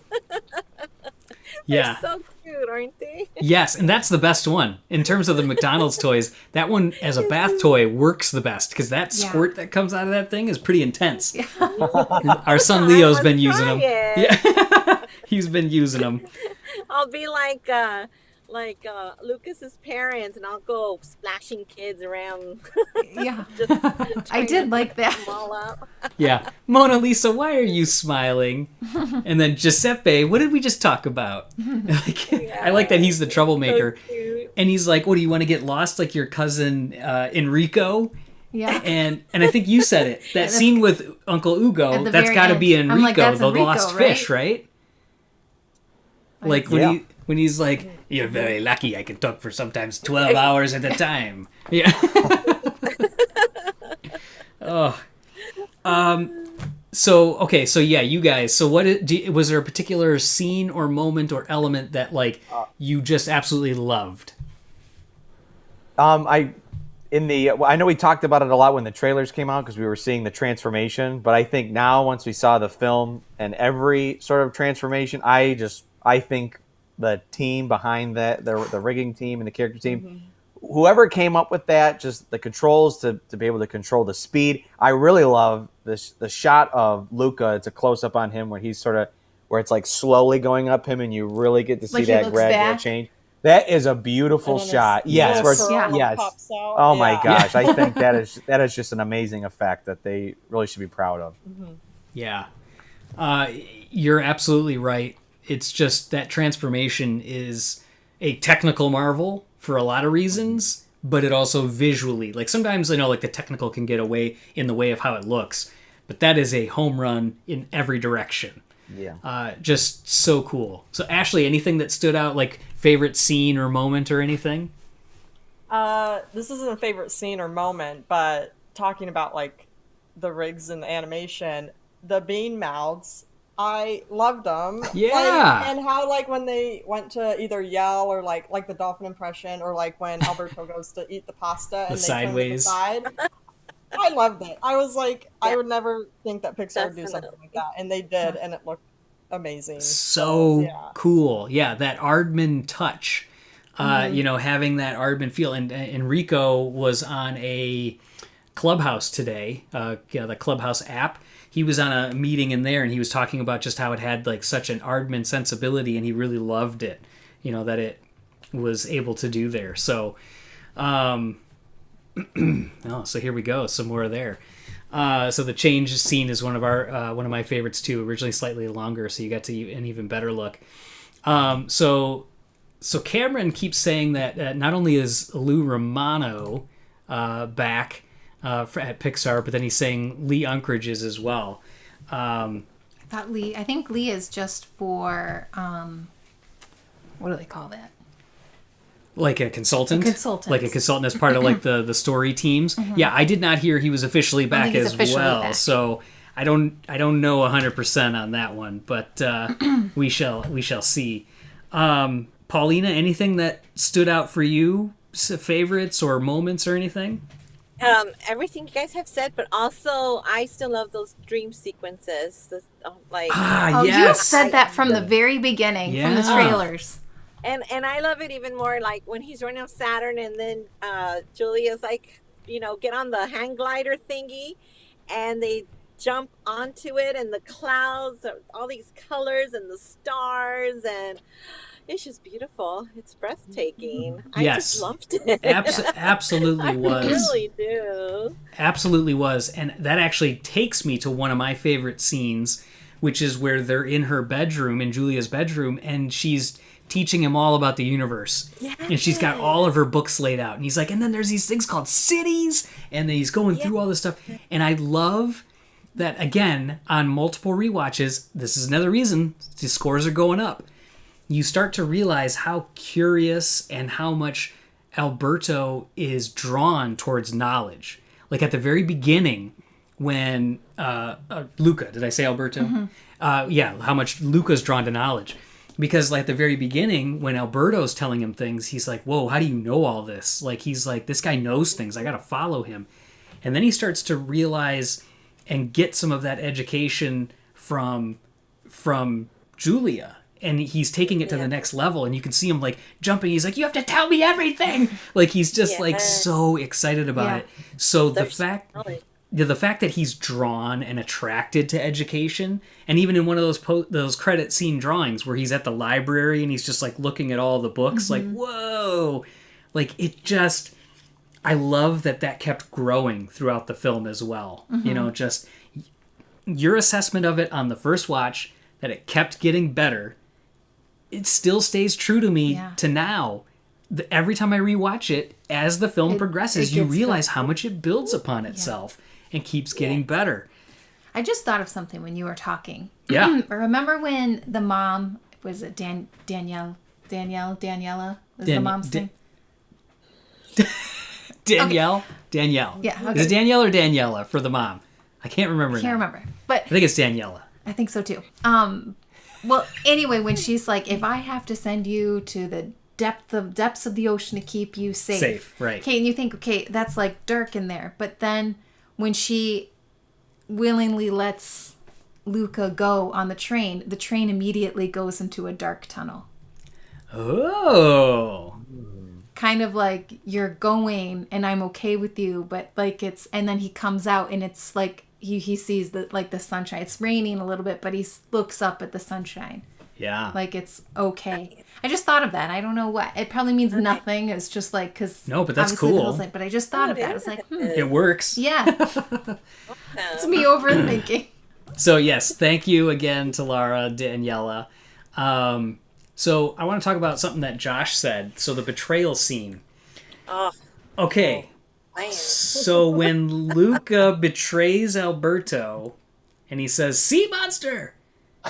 Yeah. They're so cute, aren't they? Yes, and that's the best one. In terms of the McDonald's toys, that one as a bath toy works the best because that Yeah. squirt that comes out of that thing is pretty intense. Our son Leo's been using them. try Yeah. He's been using them. I'll be like Lucas's parents, and I'll go splashing kids around. Yeah. Just I did like that. them all up. Yeah. Mona Lisa, why are you smiling? And then Giuseppe, what did we just talk about? I like that he's the troublemaker. So cute. And he's like, what, do you want to get lost like your cousin Enrico? Yeah. And I think you said it. That scene with Uncle Ugo, At the that's very got to be end. Enrico, I'm like, that's the Enrico, lost right? fish, right? Like Yeah. when he's like, you're very lucky I can talk for sometimes 12 hours at a time. Yeah. Oh. So yeah, you guys. So was there a particular scene or moment or element that like you just absolutely loved? I know we talked about it a lot when the trailers came out because we were seeing the transformation, but I think now once we saw the film and every sort of transformation, I think the team behind that, the rigging team and the character team, whoever came up with that, just the controls to be able to control the speed. I really love the shot of Luca. It's a close up on him where he's where it's like slowly going up him and you really get to see Like he that looks gradual back? change. That is a beautiful And then shot. his Yes, little where it's, curl, like, yes. pops out. Oh my Yeah. gosh, I think that is just an amazing effect that they really should be proud of. Yeah. You're absolutely right. It's just that transformation is a technical marvel for a lot of reasons, but it also visually, like sometimes I know like the technical can get away in the way of how it looks, but that is a home run in every direction. Yeah. Just so cool. So Ashley, anything that stood out, like favorite scene or moment or anything? This isn't a favorite scene or moment, but talking about like the rigs and the animation, the bean mouths, I loved them. Yeah. Like, and how like when they went to either yell or like the dolphin impression, or like when Alberto goes to eat the pasta and they sideways. turn to the side. I loved it. I was like, I would never think that Pixar would do something Definitely. like that, and they did, and it looked amazing. So yeah. cool. Yeah, that Aardman touch. You know, having that Aardman feel. And Enrico was on a Clubhouse today, the Clubhouse app. He was on a meeting in there, and he was talking about just how it had like such an Aardman sensibility, and he really loved it. You know, that it was able to do there. So, oh, so here we go. Some more there. So the change scene is one of my favorites too. Originally slightly longer, so you got to an even better look. So Cameron keeps saying that not only is Lou Romano back at Pixar, but then he's saying Lee Unkrich is as well. I think Lee is just for what do they call that? Like a consultant? Like a consultant as part of like the story teams. Yeah, I did not hear he was officially back he's as officially well. back. So I don't know 100% on that one, but we shall see. Paulina, anything that stood out for you? Favorites or moments or anything? Everything you guys have said, but also I still love those dream sequences. Like, Oh, yes. you have said that from the very beginning, from the Yeah. trailers. and I love it even more like when he's running on Saturn, and then Julia's like, get on the hang glider thingy, and they jump onto it, and the clouds, all these colors, and the stars, and it's just beautiful. It's breathtaking. I Yes. just loved it. Absolutely I was. really do. Absolutely was. And that actually takes me to one of my favorite scenes, which is where they're in her bedroom, in Julia's bedroom, and she's teaching him all about the universe. Yeah. And she's got all of her books laid out. And he's like, and then there's these things called cities. And then he's going through all this stuff. And I love that, again, on multiple rewatches, this is another reason the scores are going up. You start to realize how curious and how much Alberto is drawn towards knowledge. Like at the very beginning, when Luca, did I say Alberto? How much Luca's drawn to knowledge. Because like at the very beginning, when Alberto's telling him things, he's like, whoa, how do you know all this? Like he's like, this guy knows things. I got to follow him. And then he starts to realize and get some of that education from Julia. And he's taking it to the next level, and you can see him like jumping. He's like, "You have to tell me everything!" Like he's just like so excited about it. So the fact that he's drawn and attracted to education, and even in one of those credit scene drawings where he's at the library and he's just like looking at all the books, like whoa, like it just. I love that kept growing throughout the film as well. You know, just your assessment of it on the first watch, that it kept getting better. It still stays true to me to now. Every time I rewatch it, as the film progresses, you realize how much it builds upon itself and keeps getting better. I just thought of something when you were talking. Yeah. Remember when the mom, was it Daniela? Was the mom's name? Danielle? Okay. Danielle. Yeah, okay. Is it Danielle or Daniela for the mom? I can't remember now. Can't remember. But I think it's Daniela. I think so too. Well, anyway, when she's like, if I have to send you to the depths of the ocean to keep you safe. Safe, right. Okay, and you think, okay, that's like dark in there. But then when she willingly lets Luca go on the train immediately goes into a dark tunnel. Oh. Kind of like, you're going and I'm okay with you, but like and then he comes out and it's like he sees the sunshine. It's raining a little bit, but he looks up at the sunshine. Yeah. Like it's okay. I just thought of that. I don't know what. It probably means nothing. It's just like because No, but that's cool. But I just thought of that. I was like, It works. yeah, it's me overthinking. So yes, thank you again to Lara, Daniela. So I want to talk about something that Josh said. So the betrayal scene. Oh, Okay. man. So when Luca betrays Alberto and he says, "Sea monster!"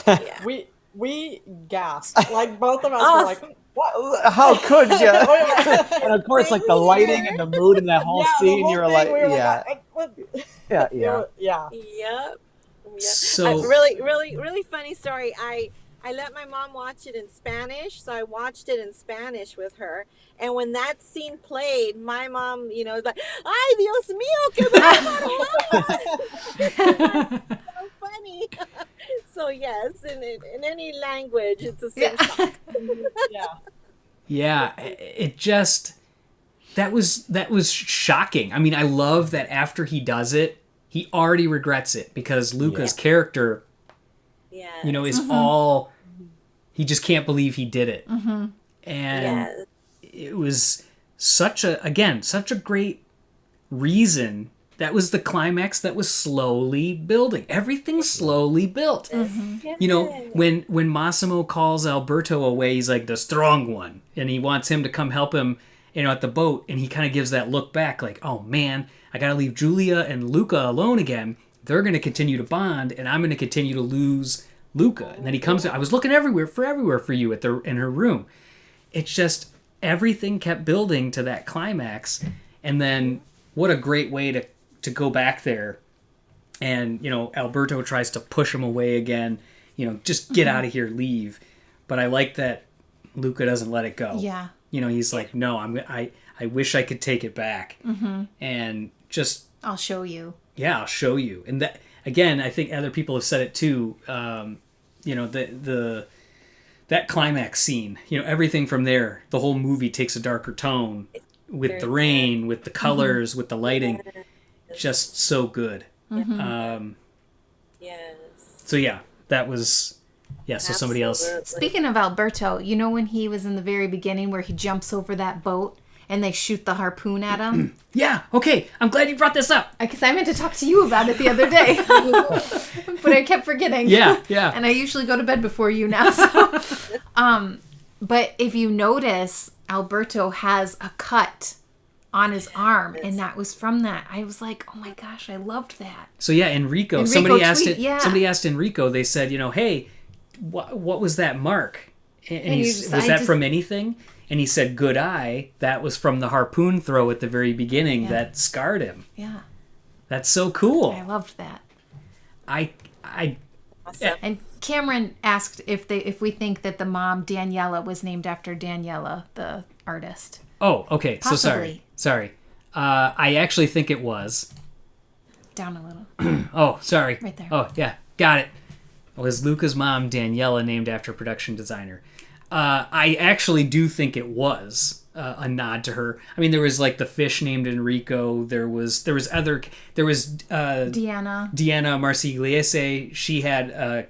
Yeah. We gasped. Like both of us were like, What? How could you? And of course, like the lighting and the mood in that whole yeah, the scene, whole you're thing, like, we were yeah, what? yeah, It yeah. was- yeah. Yep. So- Really funny story. I let my mom watch it in Spanish, so I watched it in Spanish with her. And when that scene played, my mom, was like, "Ay, Dios mío, qué bárbaro!" So funny. So yes, in any language, it's the same song. Yeah. Yeah, it just that was shocking. I mean, I love that after he does it, he already regrets it because Luca's character, Yeah. is all he just can't believe he did it. And Yes. it was such a great reason. That was the climax that was slowly building. Everything slowly built. When Massimo calls Alberto away, he's like the strong one, and he wants him to come help him, at the boat, and he kind of gives that look back, like, oh man, I gotta leave Julia and Luca alone again. They're gonna continue to bond, and I'm gonna continue to lose Luca. And then he comes. I was looking everywhere for you in her room. It's just everything kept building to that climax, and then what a great way to go back there. And Alberto tries to push him away again. Just get out of here, leave. But I like that Luca doesn't let it go. Yeah. He's like, no, I wish I could take it back. And just I'll show you. yeah, I'll show you. And that again, I think other people have said it too. That climax scene, everything from there, the whole movie takes a darker tone with the rain, with the colors, with the lighting, just so good. Yes. So yeah, that was So somebody else. Absolutely. Speaking of Alberto, when he was in the very beginning where he jumps over that boat and they shoot the harpoon at him? Yeah. Okay. I'm glad you brought this up. Because I meant to talk to you about it the other day. But I kept forgetting. Yeah. Yeah. And I usually go to bed before you now. So. But if you notice, Alberto has a cut on his arm, and that was from that. I was like, oh my gosh, I loved that. So yeah, Enrico somebody asked Enrico, they said, hey, what was that mark? And was that from anything? And he said, good eye. That was from the harpoon throw at the very beginning that scarred him. Yeah. That's so cool. I loved that. Awesome. And Cameron asked if we think that the mom Daniela was named after Daniela, the artist. Oh, okay. Possibly. So sorry. I actually think it was. Down a little. Oh, sorry. Right there. Oh, yeah. Got it. Was Luca's mom Daniela named after production designer? I actually do think it was a nod to her. I mean, there was like the fish named Enrico. There was Diana Marcigliese. She had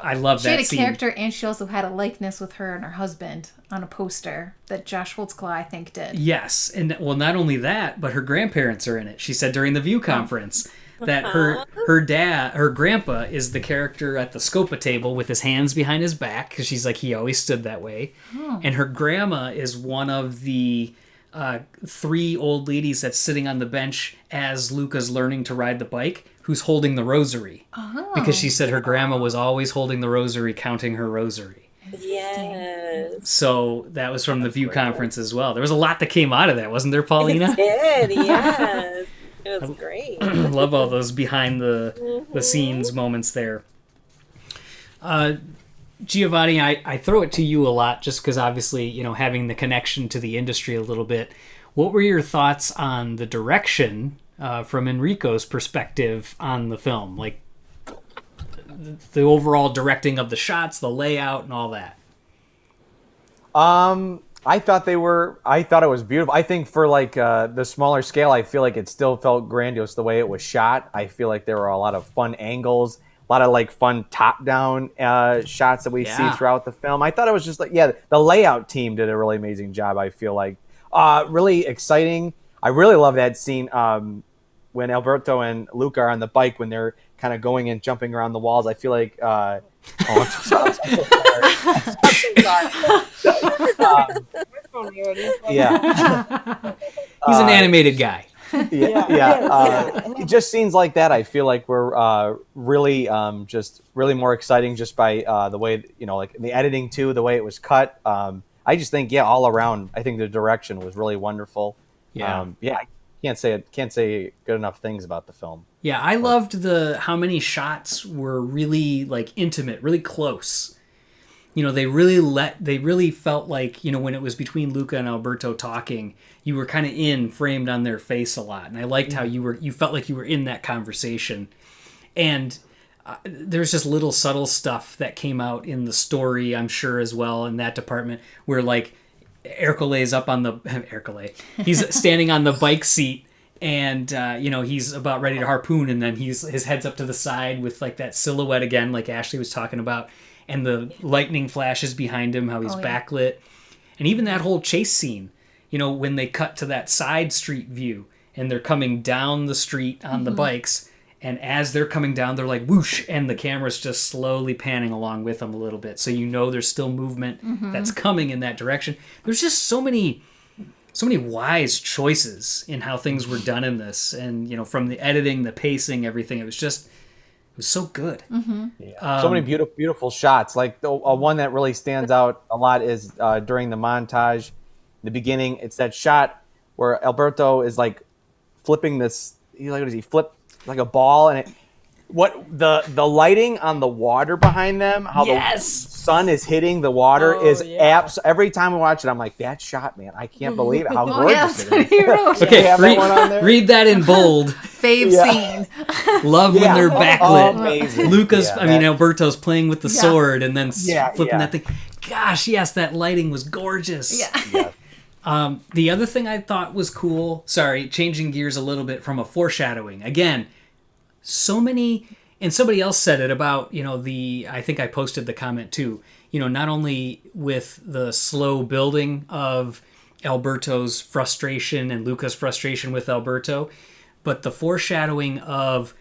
I love that scene. She had a character, and she also had a likeness with her and her husband on a poster that Josh Holtzclaw, I think, did. Yes, and well, not only that, but her grandparents are in it. She said during the View conference that her grandpa is the character at the Scopa table with his hands behind his back, because she's like, he always stood that way. And her grandma is one of the 3 old ladies that's sitting on the bench as Luca's learning to ride the bike, who's holding the rosary. Because she said her grandma was always holding the rosary, counting her rosary. Yes. So that was from the View conference as well. There was a lot that came out of that, wasn't there, Paulina? It did, yes. It was great. Love all those behind the scenes moments there. Giovanni, I throw it to you a lot just because obviously, having the connection to the industry a little bit. What were your thoughts on the direction from Enrico's perspective on the film? Like the overall directing of the shots, the layout, and all that. I thought it was beautiful. I think for like the smaller scale, I feel like it still felt grandiose the way it was shot. I feel like there were a lot of fun angles. lot of like fun top-down shots that we see Yeah. throughout the film. I thought it was just like, yeah, the layout team did a really amazing job. I feel like really exciting. I really love that scene when Alberto and Luca are on the bike when they're kind of going and jumping around the walls. I feel like I'm so sorry. Yeah. He's an animated guy. It just scenes like that. I feel like we're really more exciting just by the way, like the editing too, the way it was cut. I just think, all around, I think the direction was really wonderful. I can't say good enough things about the film. Yeah, I loved how many shots were really like intimate, really close. They really felt like, when it was between Luca and Alberto talking, you were kind of framed on their face a lot. And I liked how you felt like you were in that conversation. And there's just little subtle stuff that came out in the story, I'm sure, as well, in that department, where like Ercole's up on the Ercole. He's standing on the bike seat, and he's about ready to harpoon, and then his head's up to the side with like that silhouette again, like Ashley was talking about, and the lightning flashes behind him, how he's backlit, and even that whole chase scene. When they cut to that side street view, and they're coming down the street on the bikes. And as they're coming down, they're like whoosh, and the camera's just slowly panning along with them a little bit. So there's still movement that's coming in that direction. There's just so many wise choices in how things were done in this. And, from the editing, the pacing, everything, it was so good. So many beautiful shots. Like the one that really stands out a lot is during the montage, the beginning. It's that shot where Alberto is like flipping this. What does he flip? Like a ball, and the lighting on the water behind them, how the sun is hitting the water is every time I watch it, I'm like, that shot, man, I can't believe it, how gorgeous it is. Okay, read that in bold. Fave scene. Love when they're backlit. Amazing. Lucas, Alberto's playing with the sword and then flipping that thing. Gosh, yes, that lighting was gorgeous. The other thing I thought was cool, changing gears a little bit from a foreshadowing. Again, so many, and somebody else said it about, I think I posted the comment too, not only with the slow building of Alberto's frustration and Luca's frustration with Alberto, but the foreshadowing of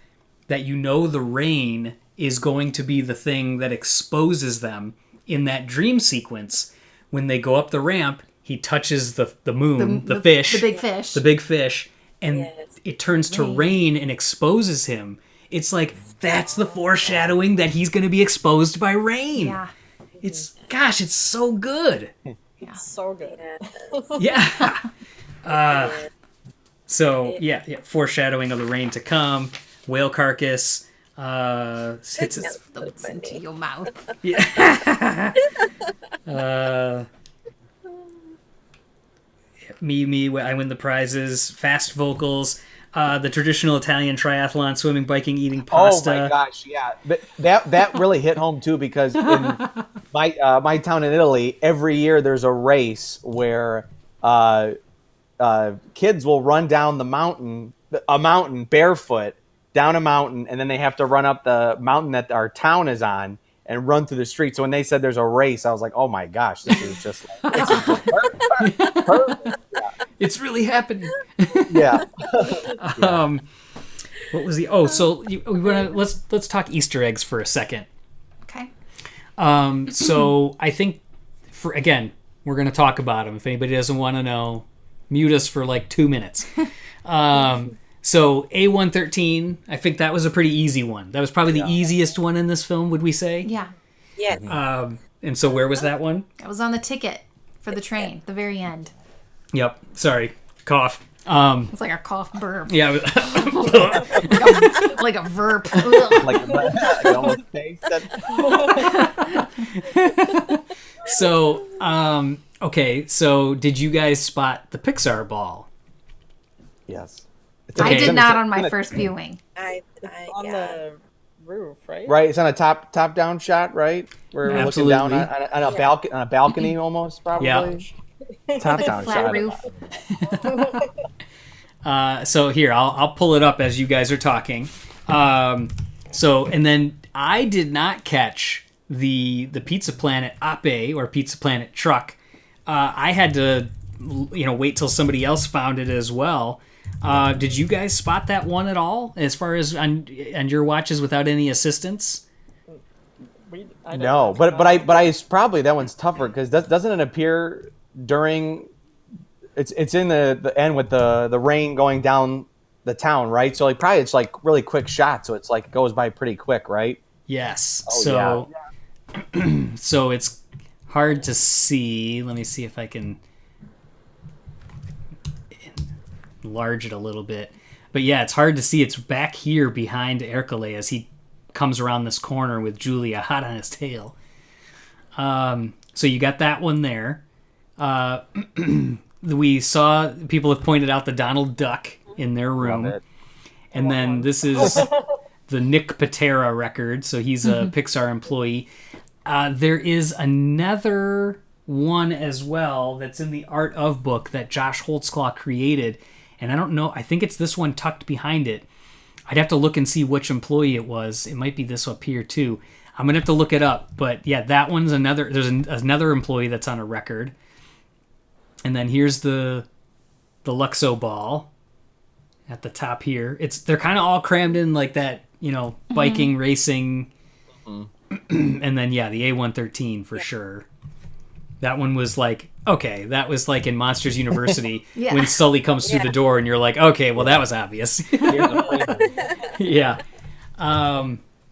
that, the rain is going to be the thing that exposes them in that dream sequence when they go up the ramp. He touches the moon, the fish. The big fish. The big fish. And it turns to rain and exposes him. It's like, that's the foreshadowing that he's going to be exposed by rain. Yeah. It's so good. It's so good. Foreshadowing of the rain to come. Whale carcass. Hits its Floats into your mouth. Me, I win the prizes. Fast vocals. The traditional Italian triathlon: swimming, biking, eating pasta. Oh my gosh, yeah. But that really hit home too, because in my town in Italy, every year there's a race where kids will run down a mountain barefoot down a mountain, and then they have to run up the mountain that our town is on and run through the street. So when they said there's a race, I was like, oh my gosh, this is just perfect. It's really happening. What was the? Let's talk Easter eggs for a second. Okay. So I think we're gonna talk about them. If anybody doesn't want to know, mute us for like 2 minutes. So A113, I think that was a pretty easy one. That was probably the easiest one in this film, would we say? Yeah. Yes. And so where was that one? That was on the ticket for the train, the very end. Yep. Sorry. Cough. It's like a cough burp. Yeah. Like a verb. I almost tasted. So, okay. So did you guys spot the Pixar ball? Yes. I did not on my first viewing. On the roof, right? Right, it's on a top-down shot, right? Where we're looking down on a balcony almost, probably. Yeah. Top-down Like a flat shot. roof. So here, I'll pull it up as you guys are talking. And then I did not catch the Pizza Planet Ape or Pizza Planet truck. I had to, wait till somebody else found it as well. Did you guys spot that one at all, as far as on your watches without any assistance? No, but I probably that one's tougher because doesn't it appear during? It's in the end with the rain going down the town, right? So like probably it's like really quick shot, so it's like it goes by pretty quick, right? Yes. Oh, so so it's hard to see. Let me see if I can enlarge it a little bit. But yeah, it's hard to see. It's back here behind Ercole as he comes around this corner with Julia hot on his tail. So you got that one there. We saw people have pointed out the Donald Duck in their room. And then this is the Nick Patera record. So he's a Pixar employee. There is another one as well that's in the Art of book that Josh Holtzclaw created. And I don't know. I think it's this one tucked behind it. I'd have to look and see which employee it was. It might be this up here too. I'm going to have to look it up. But yeah, that one's another. There's another employee that's on a record. And then here's the Luxo ball at the top here. They're kind of all crammed in like that, biking, racing. And then, yeah, the A113 for sure. That one was like, okay, that was like in Monsters University when Sully comes through the door and you're like, okay, well, that was obvious. Yeah.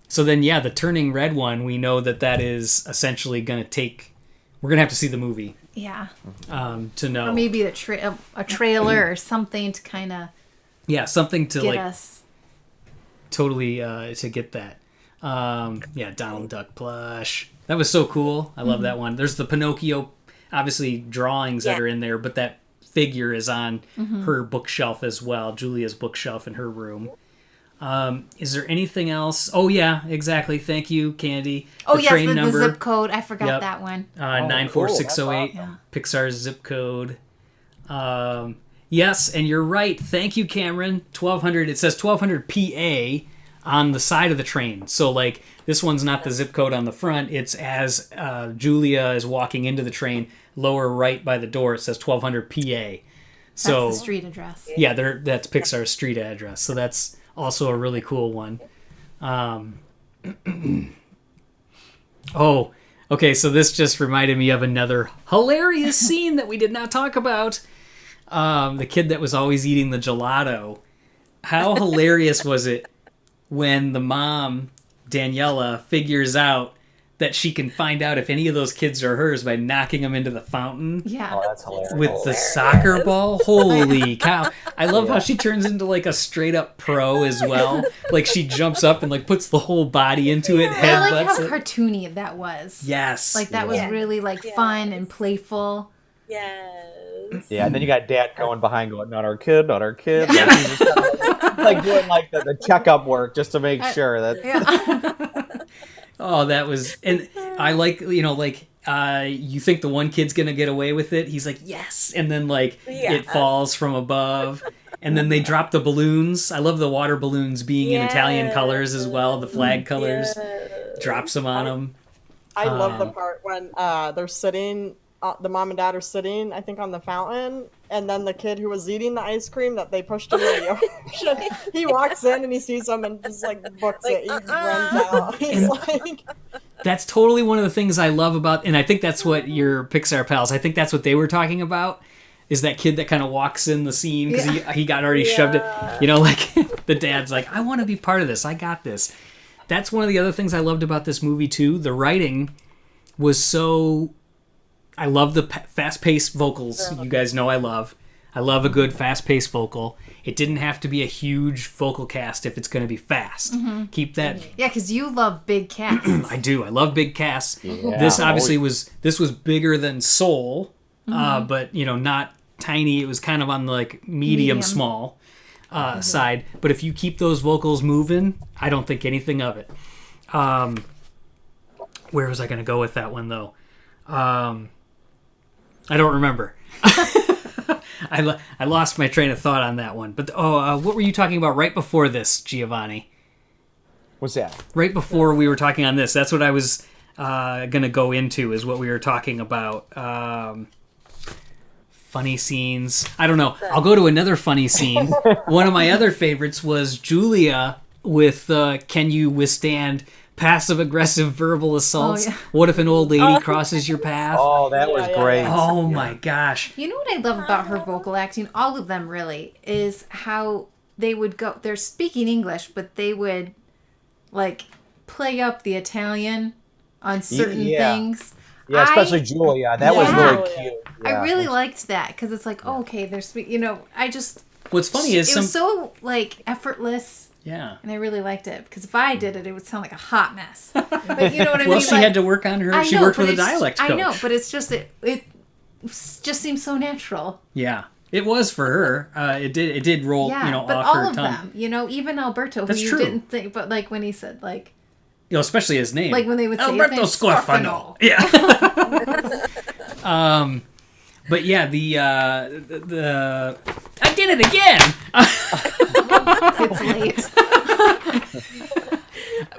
So then, yeah, the turning red one, we know that is essentially going to take... We're going to have to see the movie. Yeah. To know. Or maybe a trailer or something to kind of... Yeah, something to get us. Totally to get that. Yeah, Donald Duck plush. That was so cool. I love that one. There's the Pinocchio, obviously, drawings that are in there, but that figure is on her bookshelf as well, Julia's bookshelf in her room. Is there anything else? Oh, yeah, exactly. Thank you, Candy. Oh, yes, the zip code. I forgot that one. 94608, cool. Pixar's zip code. Yes, and you're right. Thank you, Cameron. 1200. It says 1200 PA on the side of the train. So, like, this one's not the zip code on the front. It's as Julia is walking into the train, lower right by the door, it says 1200 PA. So, that's the street address. Yeah, that's Pixar's street address. So that's also a really cool one. Oh, okay, so this just reminded me of another hilarious scene that we did not talk about. The kid that was always eating the gelato. How hilarious was it when the mom, Daniela, figures out that she can find out if any of those kids are hers by knocking them into the fountain? Yeah. Oh, that's hilarious. With the soccer ball? Holy cow. I love how she turns into like a straight up pro as well. Like she jumps up and like puts the whole body into it, I like how headbutts it. cartoony that was. Yes. Like that was really like fun and playful. Yes. Yeah, and then you got Dad going behind, going, "Not our kid, not our kid." Like, he's just kind of like doing like the checkup work just to make sure that. Yeah. Oh, that was, and I like, you think the one kid's gonna get away with it? He's like, yes, and then like it falls from above, and then they drop the balloons. I love the water balloons being in Italian colors as well, the flag colors. Drops them on them. I love the part when they're sitting. The mom and dad are sitting, I think, on the fountain, and then the kid who was eating the ice cream that they pushed into the ocean, he walks in and he sees them and just like books it. He runs out. He's like, that's totally one of the things I love about, and I think that's what your Pixar pals, I think that's what they were talking about, is that kid that kind of walks in the scene because he got already shoved it. Like the dad's like, I want to be part of this. I got this. That's one of the other things I loved about this movie too. The writing was so... I love the fast-paced vocals. You guys know I love a good fast-paced vocal. It didn't have to be a huge vocal cast if it's going to be fast. Keep that. Yeah, because you love big casts. I do. I love big casts. Yeah. This obviously was bigger than Soul, but not tiny. It was kind of on the like medium small side. But if you keep those vocals moving, I don't think anything of it. Where was I going to go with that one though? I don't remember. I lost my train of thought on that one. But what were you talking about right before this, Giovanni? What's that? Right before we were talking on this, that's what I was gonna go into, is what we were talking about. Funny scenes. I don't know. I'll go to another funny scene. One of my other favorites was Julia with "Can you withstand passive-aggressive verbal assaults? Oh, yeah. What if an old lady crosses your path?" Oh, that was Yeah, great. yeah. Oh my gosh. You know what I love about her vocal acting, all of them really, is how they would go, they're speaking English, but they would like play up the Italian on certain Yeah. things. Yeah, especially Julia. That was Yeah. really cute. I Yeah. really liked that because it's like, oh, okay, they're speaking, I just, What's funny is it was so like effortless. yeah. And I really liked it because if I did it, it would sound like a hot mess. But you know what I mean? Well, she Like, had to work on her. I She know, worked but with a it's- dialect coach. I know, but it's just it just seems so natural. Yeah, it was for her. It did roll, Yeah, but off all her of tongue. them, even Alberto, who That's you true. didn't think, but like when he said like Especially his name. when they would say his Alberto name, Scorfano. Scorfano. Yeah. But yeah, the I did it again. It's late.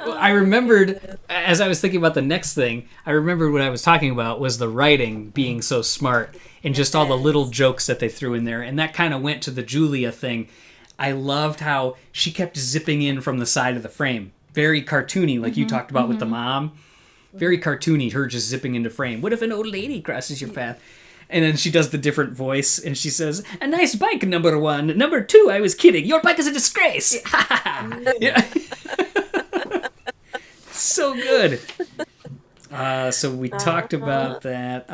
I remembered, as I was thinking about the next thing, I remembered what I was talking about was the writing being so smart and just all the little jokes that they threw in there. And that kind of went to the Julia thing. I loved how she kept zipping in from the side of the frame. Very cartoony, like you talked about with the mom. Very cartoony, her just zipping into frame. What if an old lady crosses your path? And then she does the different voice, and she says, "A nice bike, number one. Number two, I was kidding. Your bike is a disgrace." Yeah. So good. So we talked about that.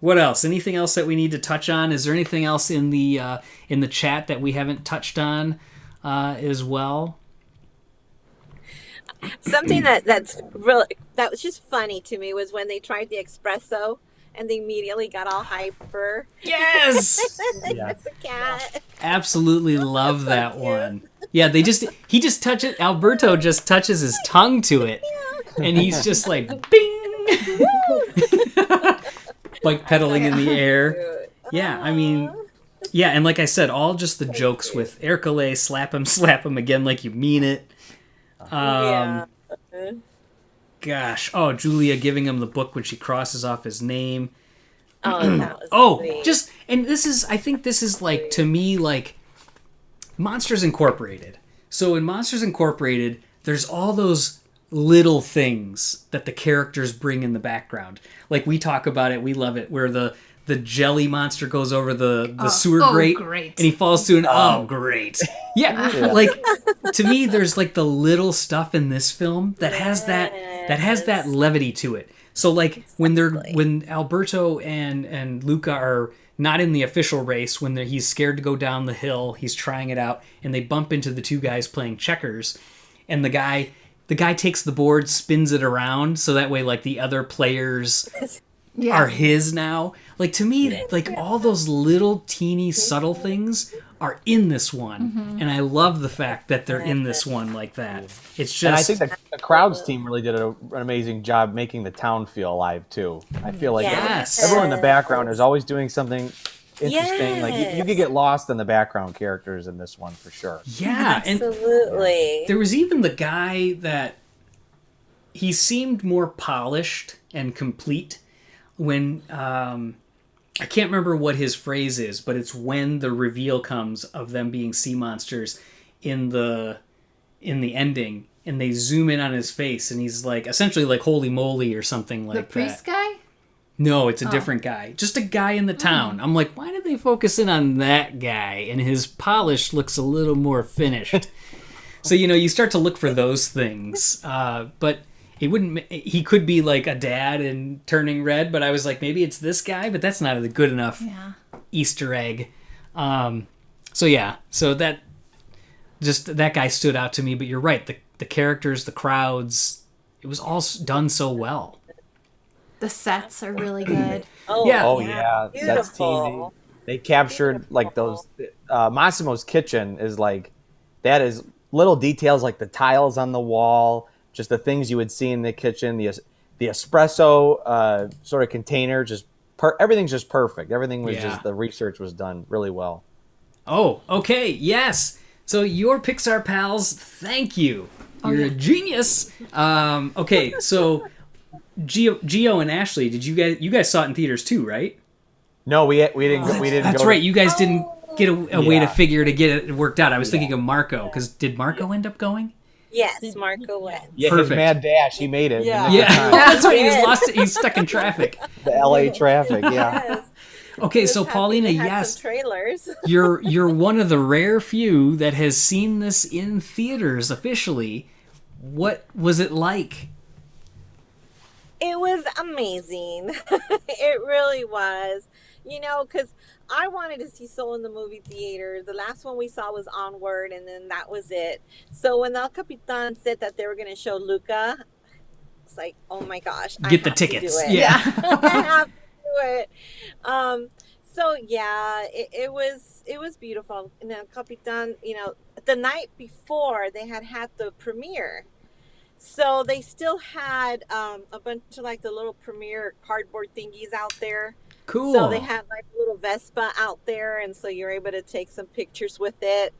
What else? Anything else that we need to touch on? Is there anything else in the chat that we haven't touched on as well? Something that was just funny to me was when they tried the espresso and they immediately got all hyper. Yes. Yeah. The cat. Absolutely love that one. Yeah, he just touches, Alberto just touches his tongue to it, and he's just like, bing! Like pedaling in the air. Yeah, I mean, yeah, and like I said, all just the jokes with Ercole, slap him again like you mean it. Yeah. Gosh, oh, Julia giving him the book when she crosses off his name. Oh, that was Oh, sweet. and I think this is like, to me, like Monsters Incorporated. So in Monsters Incorporated, there's all those little things that the characters bring in the background. Like we talk about it, we love it, where the jelly monster goes over the sewer grate, great. and he falls to great. Yeah, like to me, there's like the little stuff in this film that has that levity to it. So like when Alberto and Luca are not in the official race, when he's scared to go down the hill, he's trying it out, and they bump into the two guys playing checkers, and the guy takes the board, spins it around, so that way like the other players are his now. Like to me, like all those little teeny subtle things are in this one, and I love the fact that they're in this one like that. It's just, And I think the crowds team really did an amazing job making the town feel alive too. I feel like Yes. everyone in the background is always doing something interesting. Like you Yes. could get lost in the background characters in this one for sure. yeah, and Absolutely. there was even the guy that he seemed more polished and complete when I can't remember what his phrase is, but it's when the reveal comes of them being sea monsters in the ending, and they zoom in on his face, and he's like essentially like holy moly or something like The priest guy? No, it's a different guy. Just a guy in the town. I'm like, why did they focus in on that guy? And his polish looks a little more finished. So, you start to look for those things. But it wouldn't. He could be like a dad and turning red, but I was like, maybe it's this guy, but that's not a good enough Easter egg. So that guy stood out to me. But you're right. The characters, the crowds, it was all done so well. The sets are really good. Yeah. Oh yeah, Seth's team. Beautiful. They captured like those. Massimo's kitchen is like that. Is little details like the tiles on the wall, just the things you would see in the kitchen. The espresso sort of container, just everything's just perfect. Everything was just, the research was done really well. Oh, okay, yes. So your Pixar pals, thank you. You're a genius. Okay, so Gio and Ashley, did you guys saw it in theaters too, right? No, we didn't. That's go right. You guys didn't get a way to Yeah. figure to get it worked out. I was thinking of Marco, because did Marco end up going? Yes, Marco went. Yeah, Perfect. his mad dash, he made it. Yeah. in the nick of Yeah, time. that's right. He was lost. He's stuck in traffic. The LA traffic. Yeah. Yes. Okay, so Just happy Paulina, they had yes, some trailers. you're one of the rare few that has seen this in theaters officially. What was it like? It was amazing. It really was. You know, because I wanted to see Soul in the movie theater. The last one we saw was Onward, and then that was it. So when El Capitan said that they were going to show Luca, it's like, oh my gosh. Get the have to do tickets. it. Yeah. I have to do it. So yeah, it was beautiful. And El Capitan, you know, the night before they had the premiere. So they still had a bunch of like the little premiere cardboard thingies out there. Cool. So they had like a little Vespa out there, and so you're able to take some pictures with it.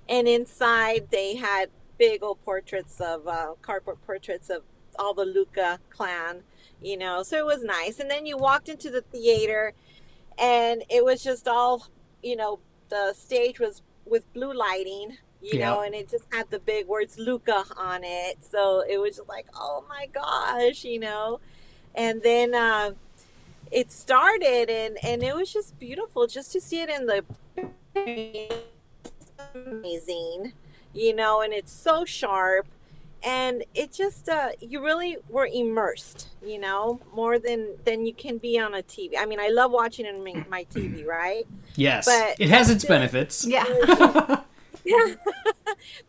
And inside they had big old portraits of cardboard portraits of all the Luca clan, you know. So it was nice. And then you walked into the theater, and it was just all, you know, the stage was with blue lighting. You know, and it just had the big words Luca on it. So it was just like, oh my gosh, you know. And then it started, and it was just beautiful just to see it in the amazing, you know, and it's so sharp. And it just, you really were immersed, you know, more than you can be on a TV. I mean, I love watching it on my TV, right? Yes, But it has its benefits. Yeah. Yeah.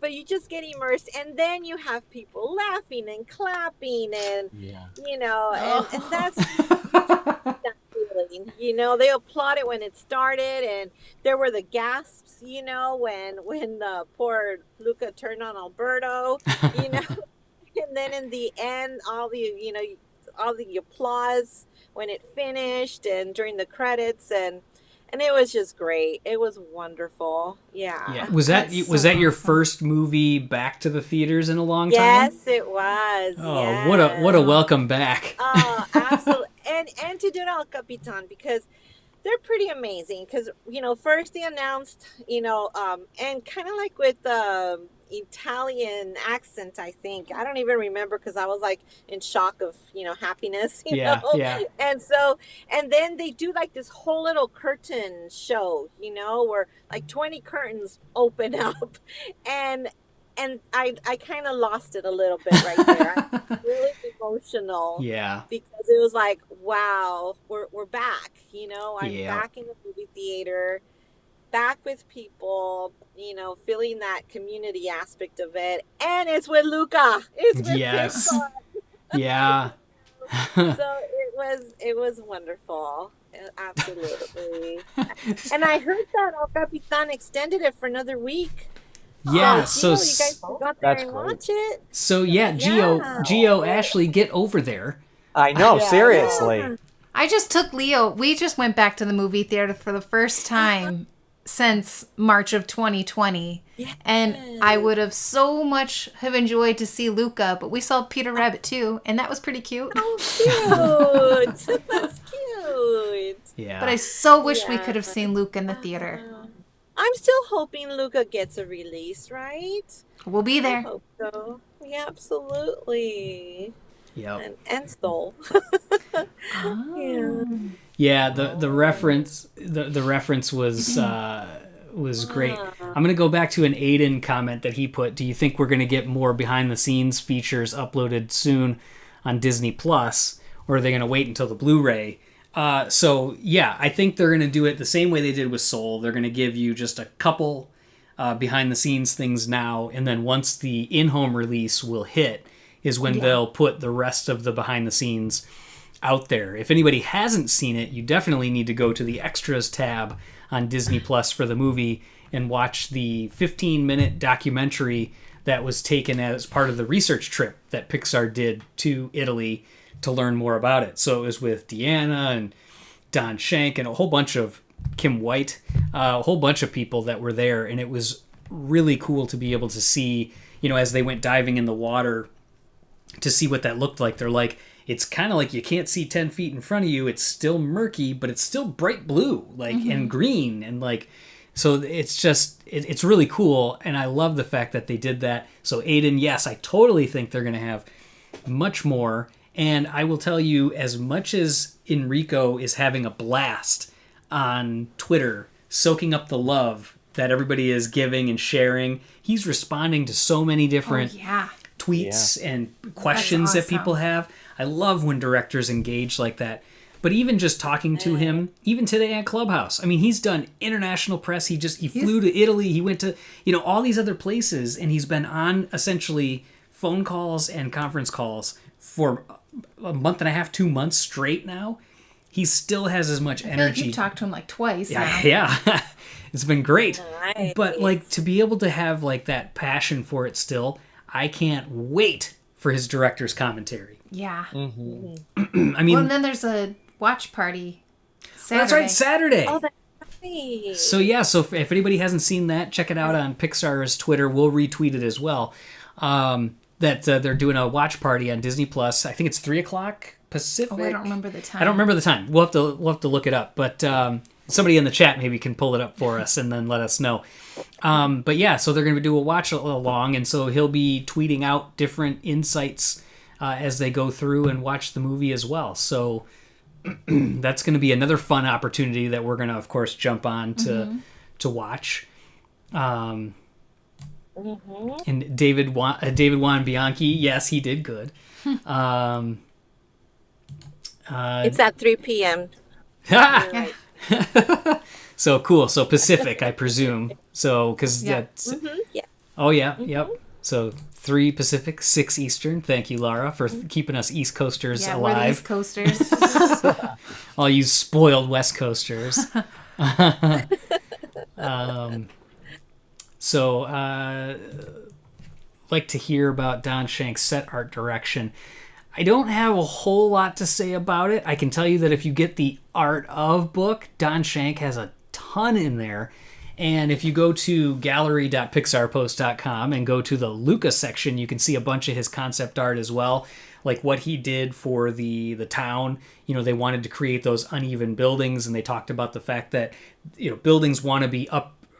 But you just get immersed, and then you have people laughing and clapping, and you know, and that's that feeling. You know, they applauded when it started, and there were the gasps. You know, when the poor Luca turned on Alberto. You know, and then in the end, all the applause when it finished, and during the credits, and it was just great. It was wonderful. Yeah. Yeah. Was that your first movie back to the theaters in a long time? Yes, it was. Oh, yes. what a welcome back. Oh, absolutely. and to do it El Capitan, because they're pretty amazing. Because, you know, first they announced, you know, and kind of like with the Italian accent, I think. I don't even remember, because I was like in shock of, you know, happiness, you know? Yeah. And then they do like this whole little curtain show, you know, where like 20 curtains open up, and I kind of lost it a little bit right there. I'm really emotional. Yeah. Because it was like, wow, we're back, you know, I'm back in the movie theater, back with people, you know, feeling that community aspect of it. And it's with Luca. It's with Pixar. Yeah. So it was wonderful. Absolutely. And I heard that El Capitan extended it for another week. Yeah, so so you guys go out there that's and great. watch it. So yeah, Gio, Ashley, get over there. I know, Yeah. seriously. I just took Leo. We just went back to the movie theater for the first time since March of 2020. And I would have so much have enjoyed to see Luca, but we saw Peter Rabbit too, and that was pretty cute. Oh, cute. That's cute. Yeah. But I so wish we could have seen Luca in the theater. I'm still hoping Luca gets a release, right? We'll be I there. hope so. Yeah, absolutely. Yep. And Soul. Yeah. Yeah, the reference was great. I'm gonna go back to an Aiden comment that he put. Do you think we're gonna get more behind the scenes features uploaded soon on Disney Plus, or are they gonna wait until the Blu-ray? So yeah, I think they're gonna do it the same way they did with Soul. They're gonna give you just a couple behind the scenes things now, and then once the in-home release will hit is when they'll put the rest of the behind the scenes out there. If anybody hasn't seen it, you definitely need to go to the extras tab on Disney Plus for the movie and watch the 15-minute documentary that was taken as part of the research trip that Pixar did to Italy to learn more about it. So it was with Deanna and Don Shank and a whole bunch of Kim White, a whole bunch of people that were there, and it was really cool to be able to see, as they went diving in the water to see what that looked like, they're like, it's kind of like you can't see 10 feet in front of you. It's still murky, but it's still bright blue, like, and green. And like, so it's just, it's really cool. And I love the fact that they did that. So Aiden, yes, I totally think they're going to have much more. And I will tell you, as much as Enrico is having a blast on Twitter, soaking up the love that everybody is giving and sharing, he's responding to so many different tweets and questions that people have. I love when directors engage like that. But even just talking to him, even today at Clubhouse, I mean, he's done international press. He flew to Italy. He went to, all these other places, and he's been on essentially phone calls and conference calls for a month and a half, 2 months straight now. He still has as much energy. You've talked to him like twice now. Yeah. It's been great. Nice. But like, to be able to have like that passion for it still, I can't wait for his director's commentary. Yeah. Mm-hmm. I mean, well, and then there's a watch party Saturday. That's right, Saturday. Oh, that's right. So yeah, so if anybody hasn't seen that, check it out on Pixar's Twitter. We'll retweet it as well. That they're doing a watch party on Disney Plus. I think it's 3:00 Pacific. Oh, I don't remember the time. I don't remember the time. We'll have to look it up. But somebody in the chat maybe can pull it up for us and then let us know. But yeah, so they're going to do a watch along, and so he'll be tweeting out different insights as they go through and watch the movie as well. So that's going to be another fun opportunity that we're going to, of course, jump on to watch. And David Juan Bianchi, yes, he did good. It's at 3 p.m. Right. So cool. So Pacific, I presume. So because that's oh yeah, yep. So 3 Pacific, 6 Eastern. Thank you, Laura, for keeping us East Coasters alive. We're the East Coasters. All you spoiled West Coasters. So like to hear about Don Shank's set art direction. I don't have a whole lot to say about it. I can tell you that if you get the Art of book, Don Shank has a ton in there. And if you go to gallery.pixarpost.com and go to the Luca section, you can see a bunch of his concept art as well, like what he did for the town. They wanted to create those uneven buildings, and they talked about the fact that buildings want to be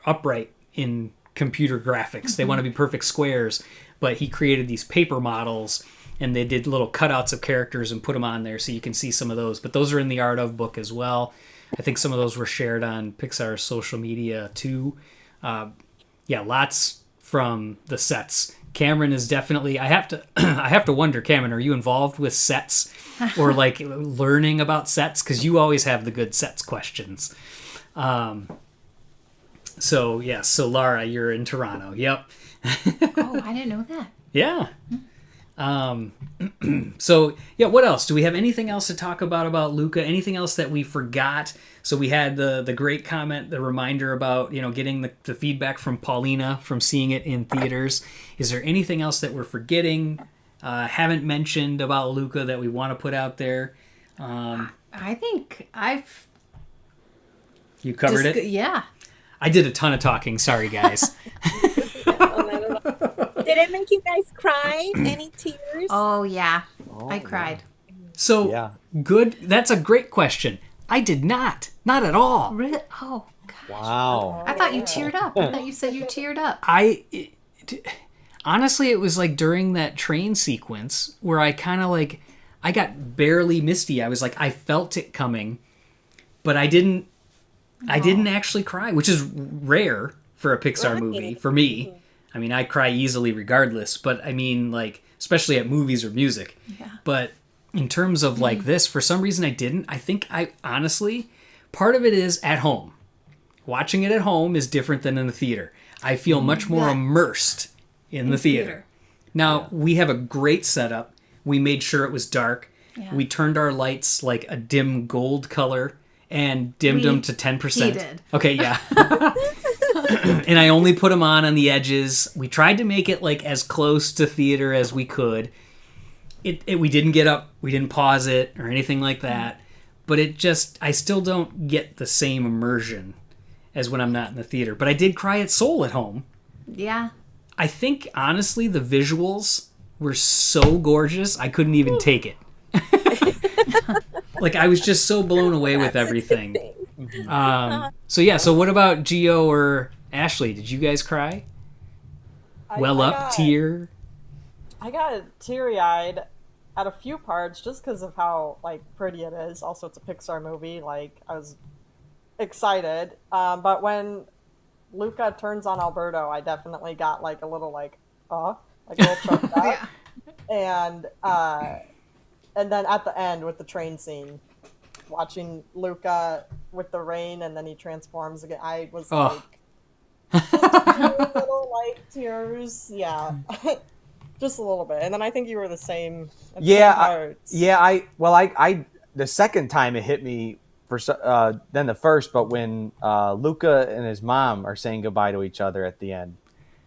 upright in computer graphics. They want to be perfect squares, but he created these paper models, and they did little cutouts of characters and put them on there so you can see some of those. But those are in the Art of book as well. I think some of those were shared on Pixar's social media too. Lots from the sets. Cameron is definitely, I have to wonder, Cameron, are you involved with sets or like learning about sets? Because you always have the good sets questions. So Laura, you're in Toronto. Yep. Oh, I didn't know that. Yeah. So yeah, what else? Do we have anything else to talk about Luca? Anything else that we forgot? So we had the great comment, the reminder about, getting the feedback from Paulina from seeing it in theaters. Is there anything else that we're forgetting, haven't mentioned about Luca that we want to put out there? I think You covered it? Yeah. I did a ton of talking. Sorry, guys. Did it make you guys cry? Any tears? Oh, yeah. I cried. So, good. That's a great question. I did not. Not at all. Really? Oh, gosh. Wow. I thought you teared up. I thought you said you teared up. Honestly, it was like during that train sequence where I kind of like, I got barely misty. I was like, I felt it coming, but I didn't actually cry, which is rare for a Pixar movie, for me. I mean, I cry easily regardless, but I mean, like, especially at movies or music. Yeah. But in terms of like this, for some reason I didn't. I think honestly, part of it is at home. Watching it at home is different than in the theater. I feel much more immersed in the theater. Now, we have a great setup. We made sure it was dark. Yeah. We turned our lights like a dim gold color and dimmed them to 10%. He did. Okay, yeah. And I only put them on the edges. We tried to make it like as close to theater as we could. We didn't get up, we didn't pause it or anything like that. But I still don't get the same immersion as when I'm not in the theater. But I did cry at Soul at home. Yeah. I think, honestly, the visuals were so gorgeous, I couldn't even take it. Like, I was just so blown away with everything. So what about Gio or Ashley? Did you guys cry? Tear? I got teary-eyed at a few parts just because of how like pretty it is. Also, it's a Pixar movie. Like, I was excited. But when Luca turns on Alberto, I definitely got like a little like a little choked up. And then at the end with the train scene, watching Luca with the rain and then he transforms again, I was like just a few little like tears. Yeah. Just a little bit. And then I think you were the same. I the second time it hit me than the first, but when Luca and his mom are saying goodbye to each other at the end,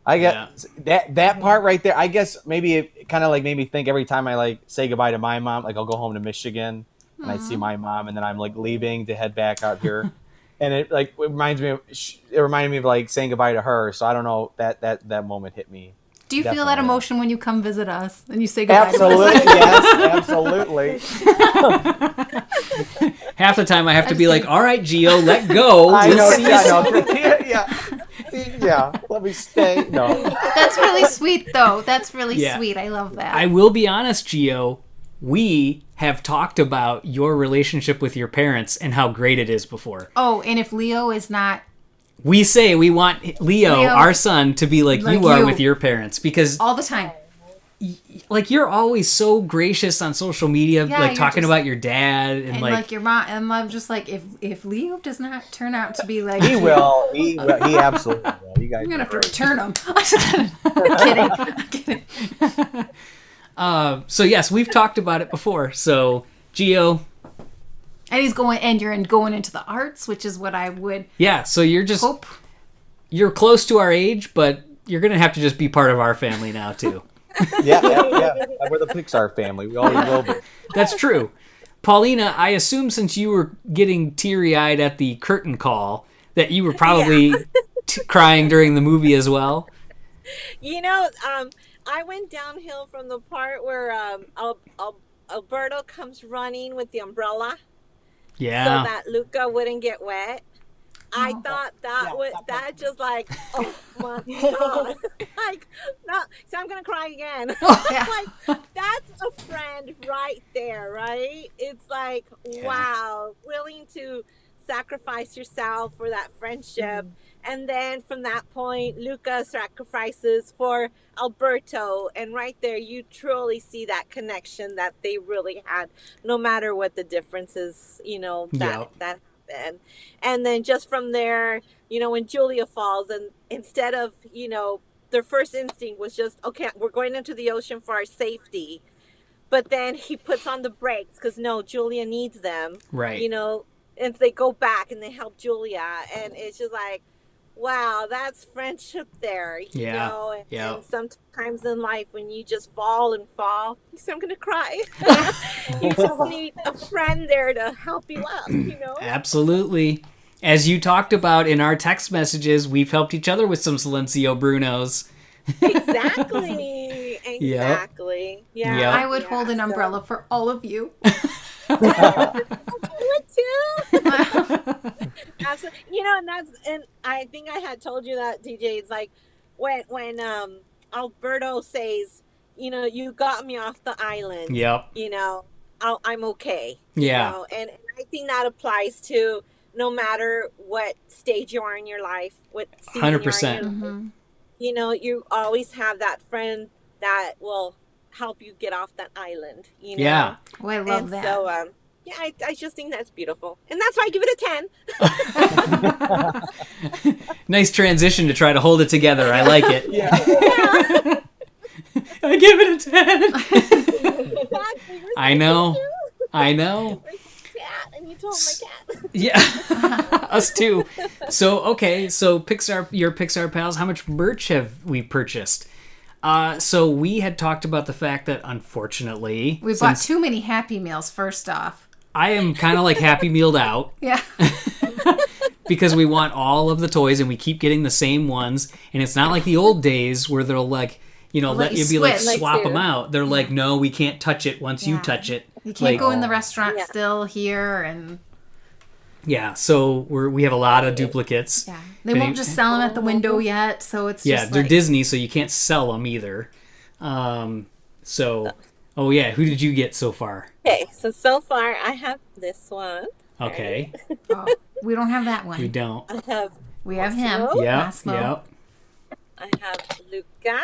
I guess that part right there, I guess maybe it kind of like made me think every time I like say goodbye to my mom, like I'll go home to Michigan and I see my mom and then I'm like leaving to head back out here. And it reminded me of like saying goodbye to her. So I don't know, that moment hit me. Do you feel that emotion when you come visit us and you say goodbye to us? Absolutely. Half the time I have to be like, all right, Gio, let go. I know. Yeah. Let me stay. No. That's really sweet, though. That's really sweet. I love that. I will be honest, Gio. We have talked about your relationship with your parents and how great it is before. Oh, and if Leo is not... We say we want Leo, our son, to be like you are with your parents, because all the time. Like, you're always so gracious on social media, like talking about your dad and like your mom. And I'm just like, if Leo does not turn out to be like he will. He absolutely will. You guys, I'm gonna have to return him. I'm kidding. So yes, we've talked about it before. So Gio. And you're going into the arts, which is what I would. Yeah, so you're hope. You're close to our age, but you're gonna have to just be part of our family now too. Yeah. We're the Pixar family. We always will be. That's true. Paulina, I assume since you were getting teary-eyed at the curtain call, that you were probably crying during the movie as well. You know, I went downhill from the part where Alberto comes running with the umbrella. Yeah. So that Luca wouldn't get wet. I thought that just like, oh my God. Like, no, so I'm going to cry again. Like, that's a friend right there, right? It's like, wow, willing to sacrifice yourself for that friendship. And then from that point, Luca sacrifices for Alberto. And right there, you truly see that connection that they really had, no matter what the differences, that happened. And then just from there, when Julia falls, and instead of, their first instinct was just, okay, we're going into the ocean for our safety. But then he puts on the brakes because, no, Julia needs them. Right. And they go back and they help Julia. And it's just like, wow, that's friendship there, you know? And sometimes in life when you just fall, so I'm going to cry. You just need a friend there to help you up, Absolutely. As you talked about in our text messages, we've helped each other with some Silencio Brunos. Exactly. Yeah. Yep. I would hold an umbrella for all of you. I would too. Absolutely. And I think I had told you that, DJ. It's like when Alberto says, you got me off the island. Yep. I'm okay. Yeah. And I think that applies to no matter what stage you are in your life, what season 100%. You're in. You always have that friend that will help you get off that island. Yeah. Oh, I love that. So, I just think that's beautiful. And that's why I give it a 10. Nice transition to try to hold it together. I like it. Yeah. I give it a 10. Exactly. I know. Where's the cat? And you told my cat. Yeah. Us too. So, okay. So your Pixar pals, how much merch have we purchased? So we had talked about the fact that unfortunately... We bought too many Happy Meals, first off. I am kind of like Happy Mealed out. Yeah. because we want all of the toys and we keep getting the same ones. And it's not like the old days where they'll like, let you be like switch. swap them out. They're like, no, we can't touch it once you touch it. You can't Like, go in the restaurant still here, and yeah, so we have a lot of duplicates. yeah, they won't just sell them at the window yet. So it's just They're like, Disney, so you can't sell them either. Oh yeah, who did you get so far? Okay, so far I have this one. Okay, oh, we don't have that one. we don't. I have We have him. Massimo. Yep, Massimo. yep. I have Luca.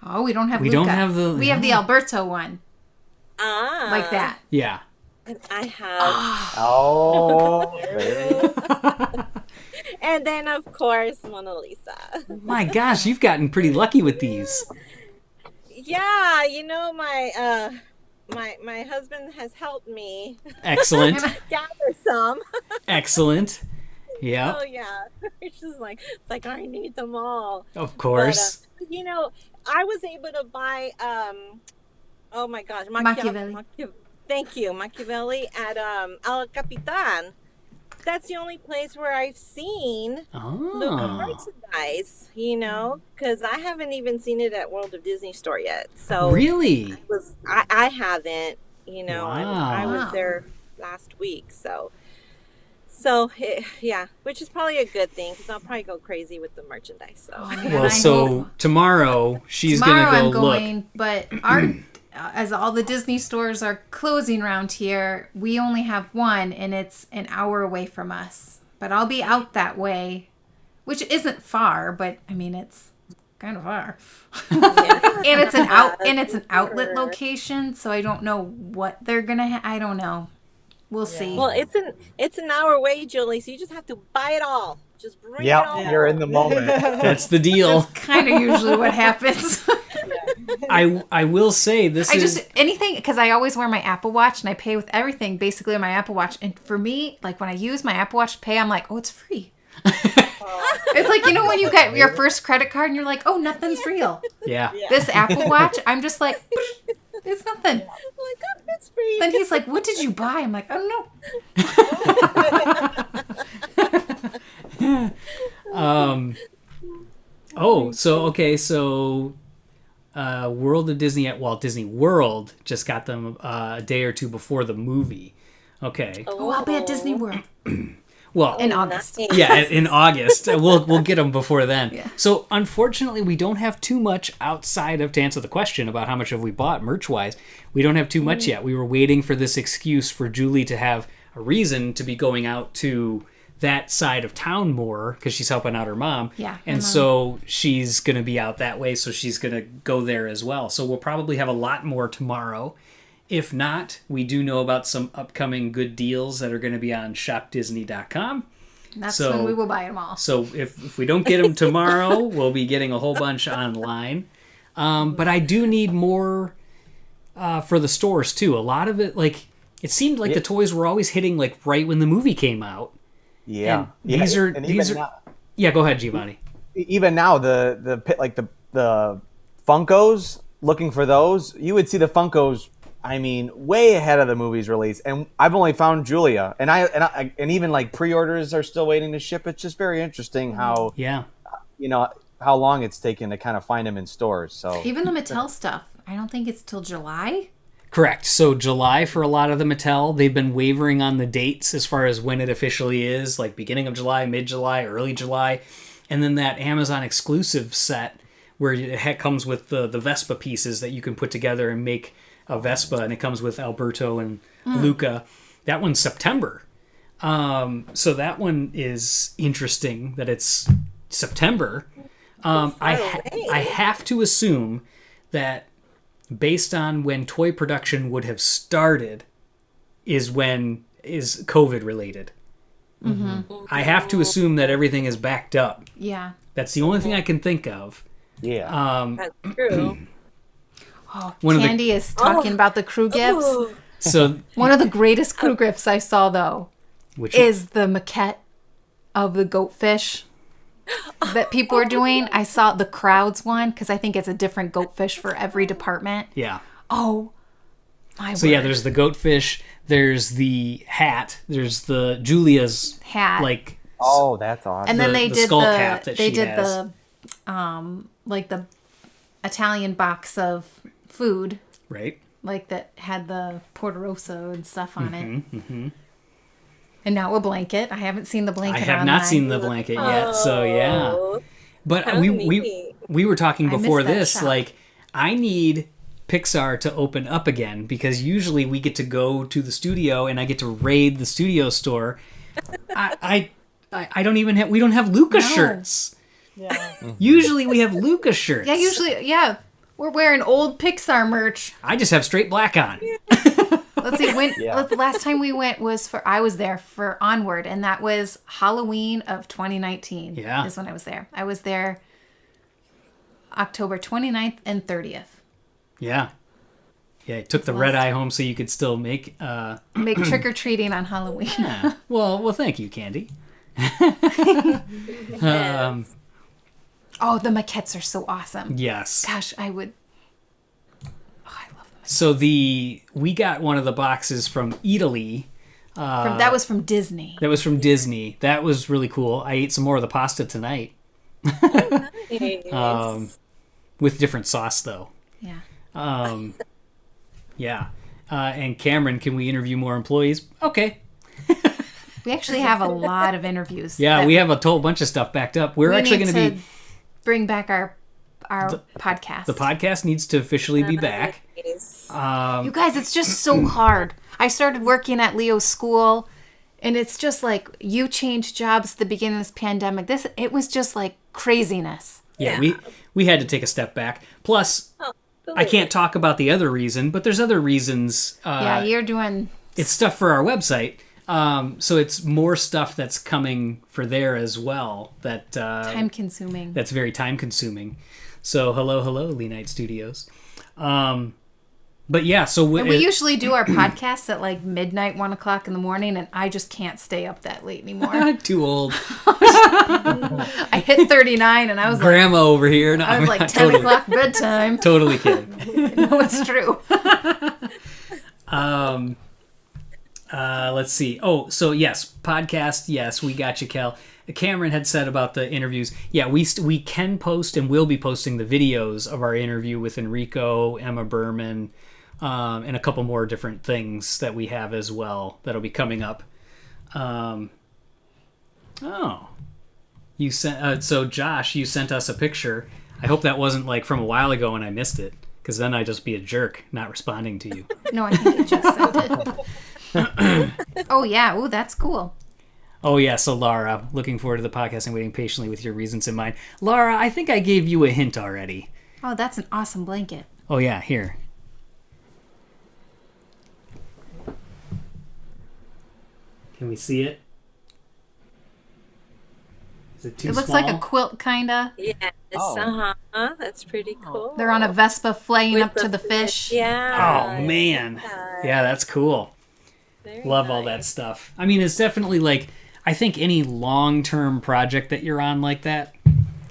Oh, we don't have. We Luca. don't have the- We have the Alberto one, Ah, like that. Yeah. And I have, Oh, and then of course Mona Lisa. My gosh, you've gotten pretty lucky with these. Yeah, my husband has helped me Excellent, gather some. excellent. Yeah, Oh yeah, it's just like I need them all. of course. But, I was able to buy oh my gosh, Machiavelli. Thank you, Machiavelli at El Capitan. That's the only place where I've seen Luca Oh, merchandise, because I haven't even seen it at World of Disney Store yet. So really? I haven't, I was Wow. there last week, yeah, which is probably a good thing because I'll probably go crazy with the merchandise. So Oh, man, Well, I so hope- tomorrow she's tomorrow gonna go I'm look. going, but our as all the Disney stores are closing around here, we only have one, and it's an hour away from us. But I'll be out that way, which isn't far, but I mean it's kind of far. And it's an outlet location, so I don't know what they're gonna. I don't know. We'll see. well, it's an hour away, Julie. So you just have to buy it all. Just bring it yep, all. you're in the moment. That's the deal. Kind of usually what happens. I will say this I is just anything because I always wear my Apple Watch and I pay with everything basically on my Apple Watch. And for me, like when I use my Apple Watch to pay, I'm like, oh, it's free. It's like when you get your first credit card and you're like, oh, nothing's real. yeah. This Apple Watch, I'm just like, it's nothing. Like, oh, it's free. Then he's like, what did you buy? I'm like, I don't know. So World of Disney at Walt Disney World just got them a day or two before the movie. Okay. Oh, I'll be at Disney World Well, in August. yeah, in August. We'll get them before then. Yeah. So unfortunately, we don't have too much outside of, to answer the question about how much have we bought merch-wise, we don't have too much yet. We were waiting for this excuse for Julie to have a reason to be going out to that side of town more because she's helping out her mom. Yeah, And my mom. so she's going to be out that way, so she's going to go there as well. So we'll probably have a lot more tomorrow. If not, we do know about some upcoming good deals that are going to be on shopdisney.com. That's So- when we will buy them all. So if we don't get them tomorrow, we'll be getting a whole bunch online. But I do need more for the stores too. A lot of it, like it seemed like the toys were always hitting like right when the movie came out. Yeah, And these are- and these even are- now, Yeah, go ahead, Giovanni. even now the Funkos, looking for those, you would see the Funkos. I mean, way ahead of the movie's release, and I've only found Julia, and even like pre-orders are still waiting to ship. It's just very interesting how Yeah. how long it's taken to kind of find them in stores. So Even the Mattel stuff, I don't think it's till July. Correct. So July for a lot of the Mattel, they've been wavering on the dates as far as when it officially is, like beginning of July, mid-July, early July. And then that Amazon exclusive set where it comes with the Vespa pieces that you can put together and make a Vespa, and it comes with Alberto and Luca. That one's September. So that one is interesting that it's September. I have to assume that based on when toy production would have started is COVID related. Mm-hmm. I have to assume that everything is backed up. Yeah. That's the only thing I can think of. yeah, That's true. Oh, One of the- Candy is talking about the crew gifts. Ooh. So One of the greatest crew gifts I saw, though, which is the maquette of the goatfish that people are doing. I saw the crowds one because I think it's a different goatfish for every department. yeah. Oh, my So word. yeah, there's the goatfish, there's the hat, there's the Julia's Hat. like Oh, that's awesome. And then The- they the did skull cap that they she did has. the like the Italian box of food, Right. like that had the portoroso and stuff on it. Mm-hmm. And now a blanket. I haven't seen the I blanket. have not online. seen the blanket yet, so yeah. Oh, But how we neat. were talking I missed before that this, shop. like, I need Pixar to open up again because usually we get to go to the studio and I get to raid the studio store. I don't even have, we don't have Luca No. shirts. Yeah. Usually we have Luca shirts. Yeah, usually, yeah. We're wearing old Pixar merch. I just have straight black on. Let's see. Yeah. The last time we went was I was there for Onward, and that was Halloween of 2019. Yeah. Is when I was there. I was there October 29th and 30th. Yeah. Yeah, I took the red eye home so you could still make Make trick or treating on Halloween. yeah. Well, thank you, Candy. Oh, the maquettes are so awesome. Yes. Gosh, I would. Oh, I love them. So we got one of the boxes from Italy. That was from Disney. That was from Disney. That was really cool. I ate some more of the pasta tonight. Nice. With different sauce though. Yeah. Yeah. And Cameron, can we interview more employees? Okay. We actually have a lot of interviews. Yeah, that we have a whole bunch of stuff backed up. We're we actually need going to be bring back our podcast. the podcast needs to officially be back. Nice. You guys, it's just so hard. I started working at Leo's school, and it's just like you changed jobs at the beginning of this pandemic. It was just like craziness. Yeah, Yeah. we had to take a step back. Plus, I can't talk about the other reason, but there's other reasons. Yeah, you're doing. It's stuff for our website. So it's more stuff that's coming for there as well. That Time consuming. that's very time consuming. So hello, Lee Night Studios. But yeah, so And we usually do our podcasts at like midnight, 1 o'clock in the morning, and I just can't stay up that late anymore. too old. I hit 39, and I was like, Grandma over here. No, I was like 10 totally, o'clock bedtime. totally kidding. No, it's true. Let's see. Oh, so yes, podcast. Yes, we got you, Kel. Cameron had said about the interviews. Yeah, we can post and will be posting the videos of our interview with Enrico, Emma Berman, and a couple more different things that we have as well that'll be coming up. You sent. So Josh, you sent us a picture. I hope that wasn't like from a while ago and I missed it, because then I'd just be a jerk not responding to you. No, I think you just sent it. Oh, yeah. Oh, that's cool. Oh, yeah. So, Laura, looking forward to the podcast and waiting patiently with your reasons in mind. Laura, I think I gave you a hint already. Oh, that's an awesome blanket. Oh, yeah. Here. Can we see it? Is it too It looks small? like a quilt, kind of. Yes. Oh. Uh-huh. That's pretty cool. They're on a Vespa flying With up to the fish. Yeah. Oh, man. Yeah. Yeah, that's cool. Very Love all that nice. stuff. I mean, it's definitely like, I think any long-term project that you're on like that,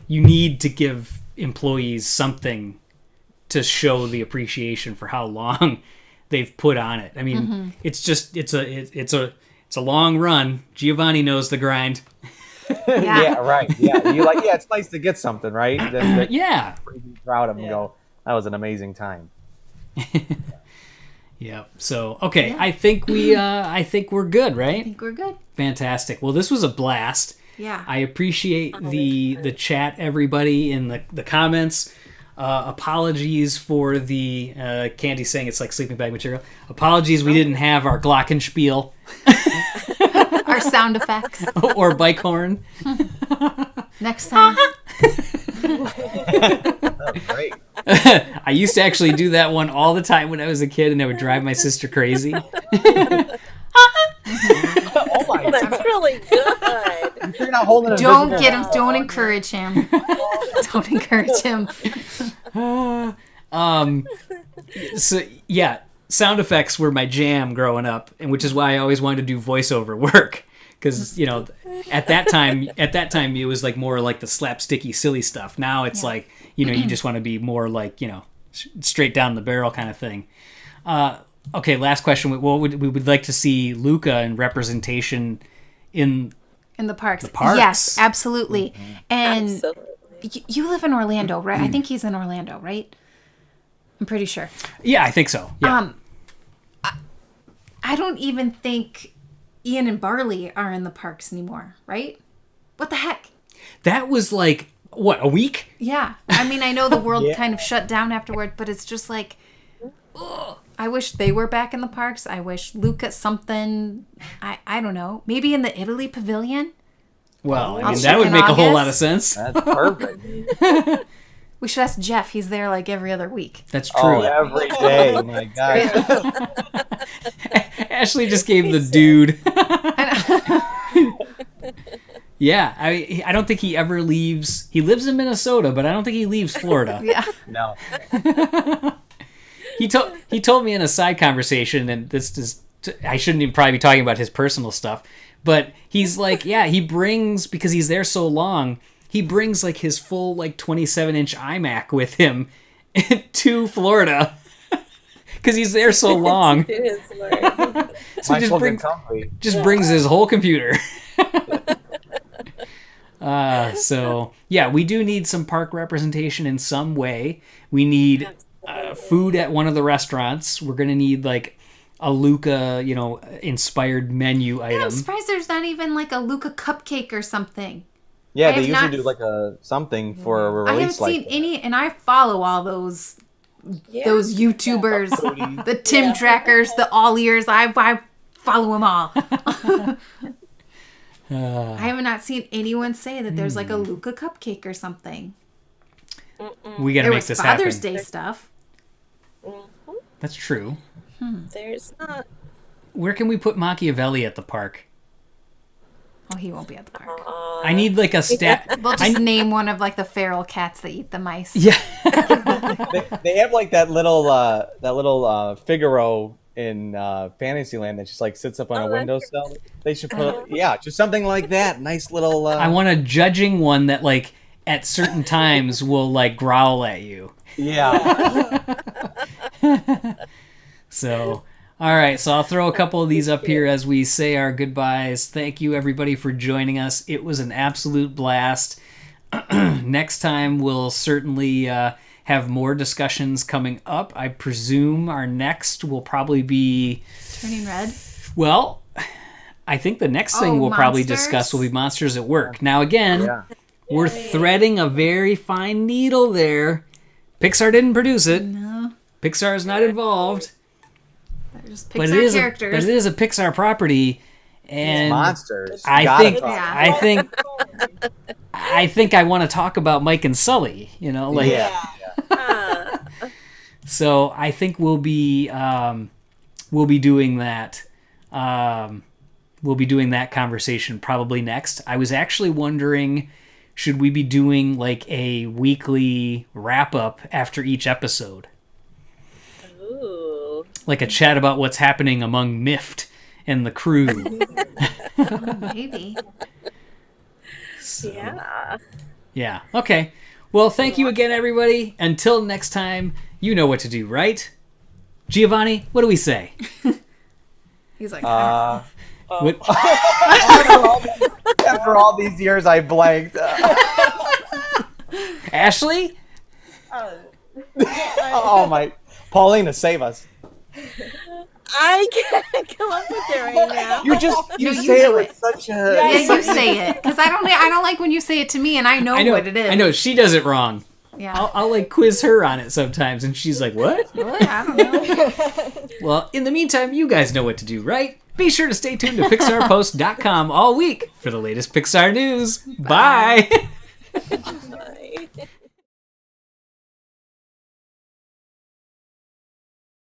you need to give employees something to show the appreciation for how long they've put on it. I mean, it's just it's a long run. Giovanni knows the grind. Yeah, right. Yeah, you like. Yeah, it's nice to get something, right? That Yeah. pretty proud of them. And go, that was an amazing time. Yeah. So okay, I think we're good, I right? think we're good. Fantastic. Well, this was a blast. Yeah. I appreciate the chat, everybody in the comments. Apologies for the Candy saying it's like sleeping bag material. Apologies we didn't have our glockenspiel Our sound effects. or bike horn. Next time. Great. I used to actually do that one all the time when I was a kid, and I would drive my sister crazy. Oh my! That's really good. You're not holding. Don't invisible- get him. Don't encourage him. Don't encourage him. So yeah, sound effects were my jam growing up, and which is why I always wanted to do voiceover work, because at that time it was like more like the slapsticky silly stuff. Now it's like you just want to be more like straight down the barrel kind of thing. Okay, last question. We would like to see Luca in representation in In the parks. parks. Yes, absolutely. And Absolutely. you live in Orlando, right? I think he's in Orlando, right? I'm pretty sure. Yeah, I think so. Yeah. I don't even think Ian and Barley are in the parks anymore, right? What the heck? That was like, what, a week? Yeah. I mean, I know the world kind of shut down afterward, but it's just like, ugh. I wish they were back in the parks. I wish Luca something, I don't know, maybe in the Italy pavilion? Well, I I'll mean, check that would in make a whole lot of August. sense. That's perfect. We should ask Jeff. He's there like every other week. That's true. Oh, every day. My God. Ashley just gave the dude. Yeah, I don't think he ever leaves. He lives in Minnesota, but I don't think he leaves Florida. Yeah. No. He told me in a side conversation, and this is, I shouldn't even probably be talking about his personal stuff, but he's like, yeah, he brings, because he's there so long, he brings like his full like 27-inch iMac with him to Florida because he's there so long. It is, Lord. So Might he as well get comfy. just brings his whole computer. So yeah, we do need some park representation in some way. We need food at one of the restaurants. We're gonna need like a Luca, inspired menu Yeah, I'm item. surprised there's not even like a Luca cupcake or something. Yeah, I they have usually not- do like a something for a I haven't release like seen that. any, and I follow all those YouTubers, Foodie. the Tim Trackers, the All Ears. I follow them all. I have not seen anyone say that there's like a Luca cupcake or something. We gotta There make was this Father's happen. Day stuff. That's true. There's not. Where can we put Machiavelli at the park? Oh, he won't be at the park. I need like a stat. We'll just name one of like the feral cats that eat the mice. Yeah. They have like that little Figaro in Fantasyland that just like sits up on a windowsill. They should put just something like that. Nice little. I want a judging one that like at certain times will like growl at you. Yeah. So, all right. So I'll throw a couple of these up here as we say our goodbyes. Thank you everybody for joining us. It was an absolute blast. Next time we'll certainly have more discussions coming up. I presume our next will probably be, Turning red. well, I think the next thing we'll probably Monsters? discuss will be Monsters at Work. Now again, Yeah. we're threading a very fine needle there. Pixar didn't produce it. No, Pixar is not involved. they're just But Pixar characters. but it is a Pixar property, and Monsters. I Gotta think talk. Yeah. I think I want to talk about Mike and Sully. Yeah. So I think we'll be doing that. We'll be doing that conversation probably next. I was actually wondering, should we be doing like a weekly wrap up after each episode? Ooh. Like a chat about what's happening among Mift and the crew. Maybe. Yeah. Yeah. Okay. Well, thank you again, everybody. Until next time, you know what to do, right? Giovanni, what do we say? He's like, What- After all these years, I blanked. Ashley? Oh my, Paulina, save us! I can't come up with it right now. You you say it do with it. such a. yeah, you say it, because I don't like when you say it to me, and I know what it is. I know she does it wrong. Yeah. I'll like quiz her on it sometimes, and she's like, "What?" What? I don't know. Well, in the meantime, you guys know what to do, right? Be sure to stay tuned to PixarPost.com all week for the latest Pixar news. Bye.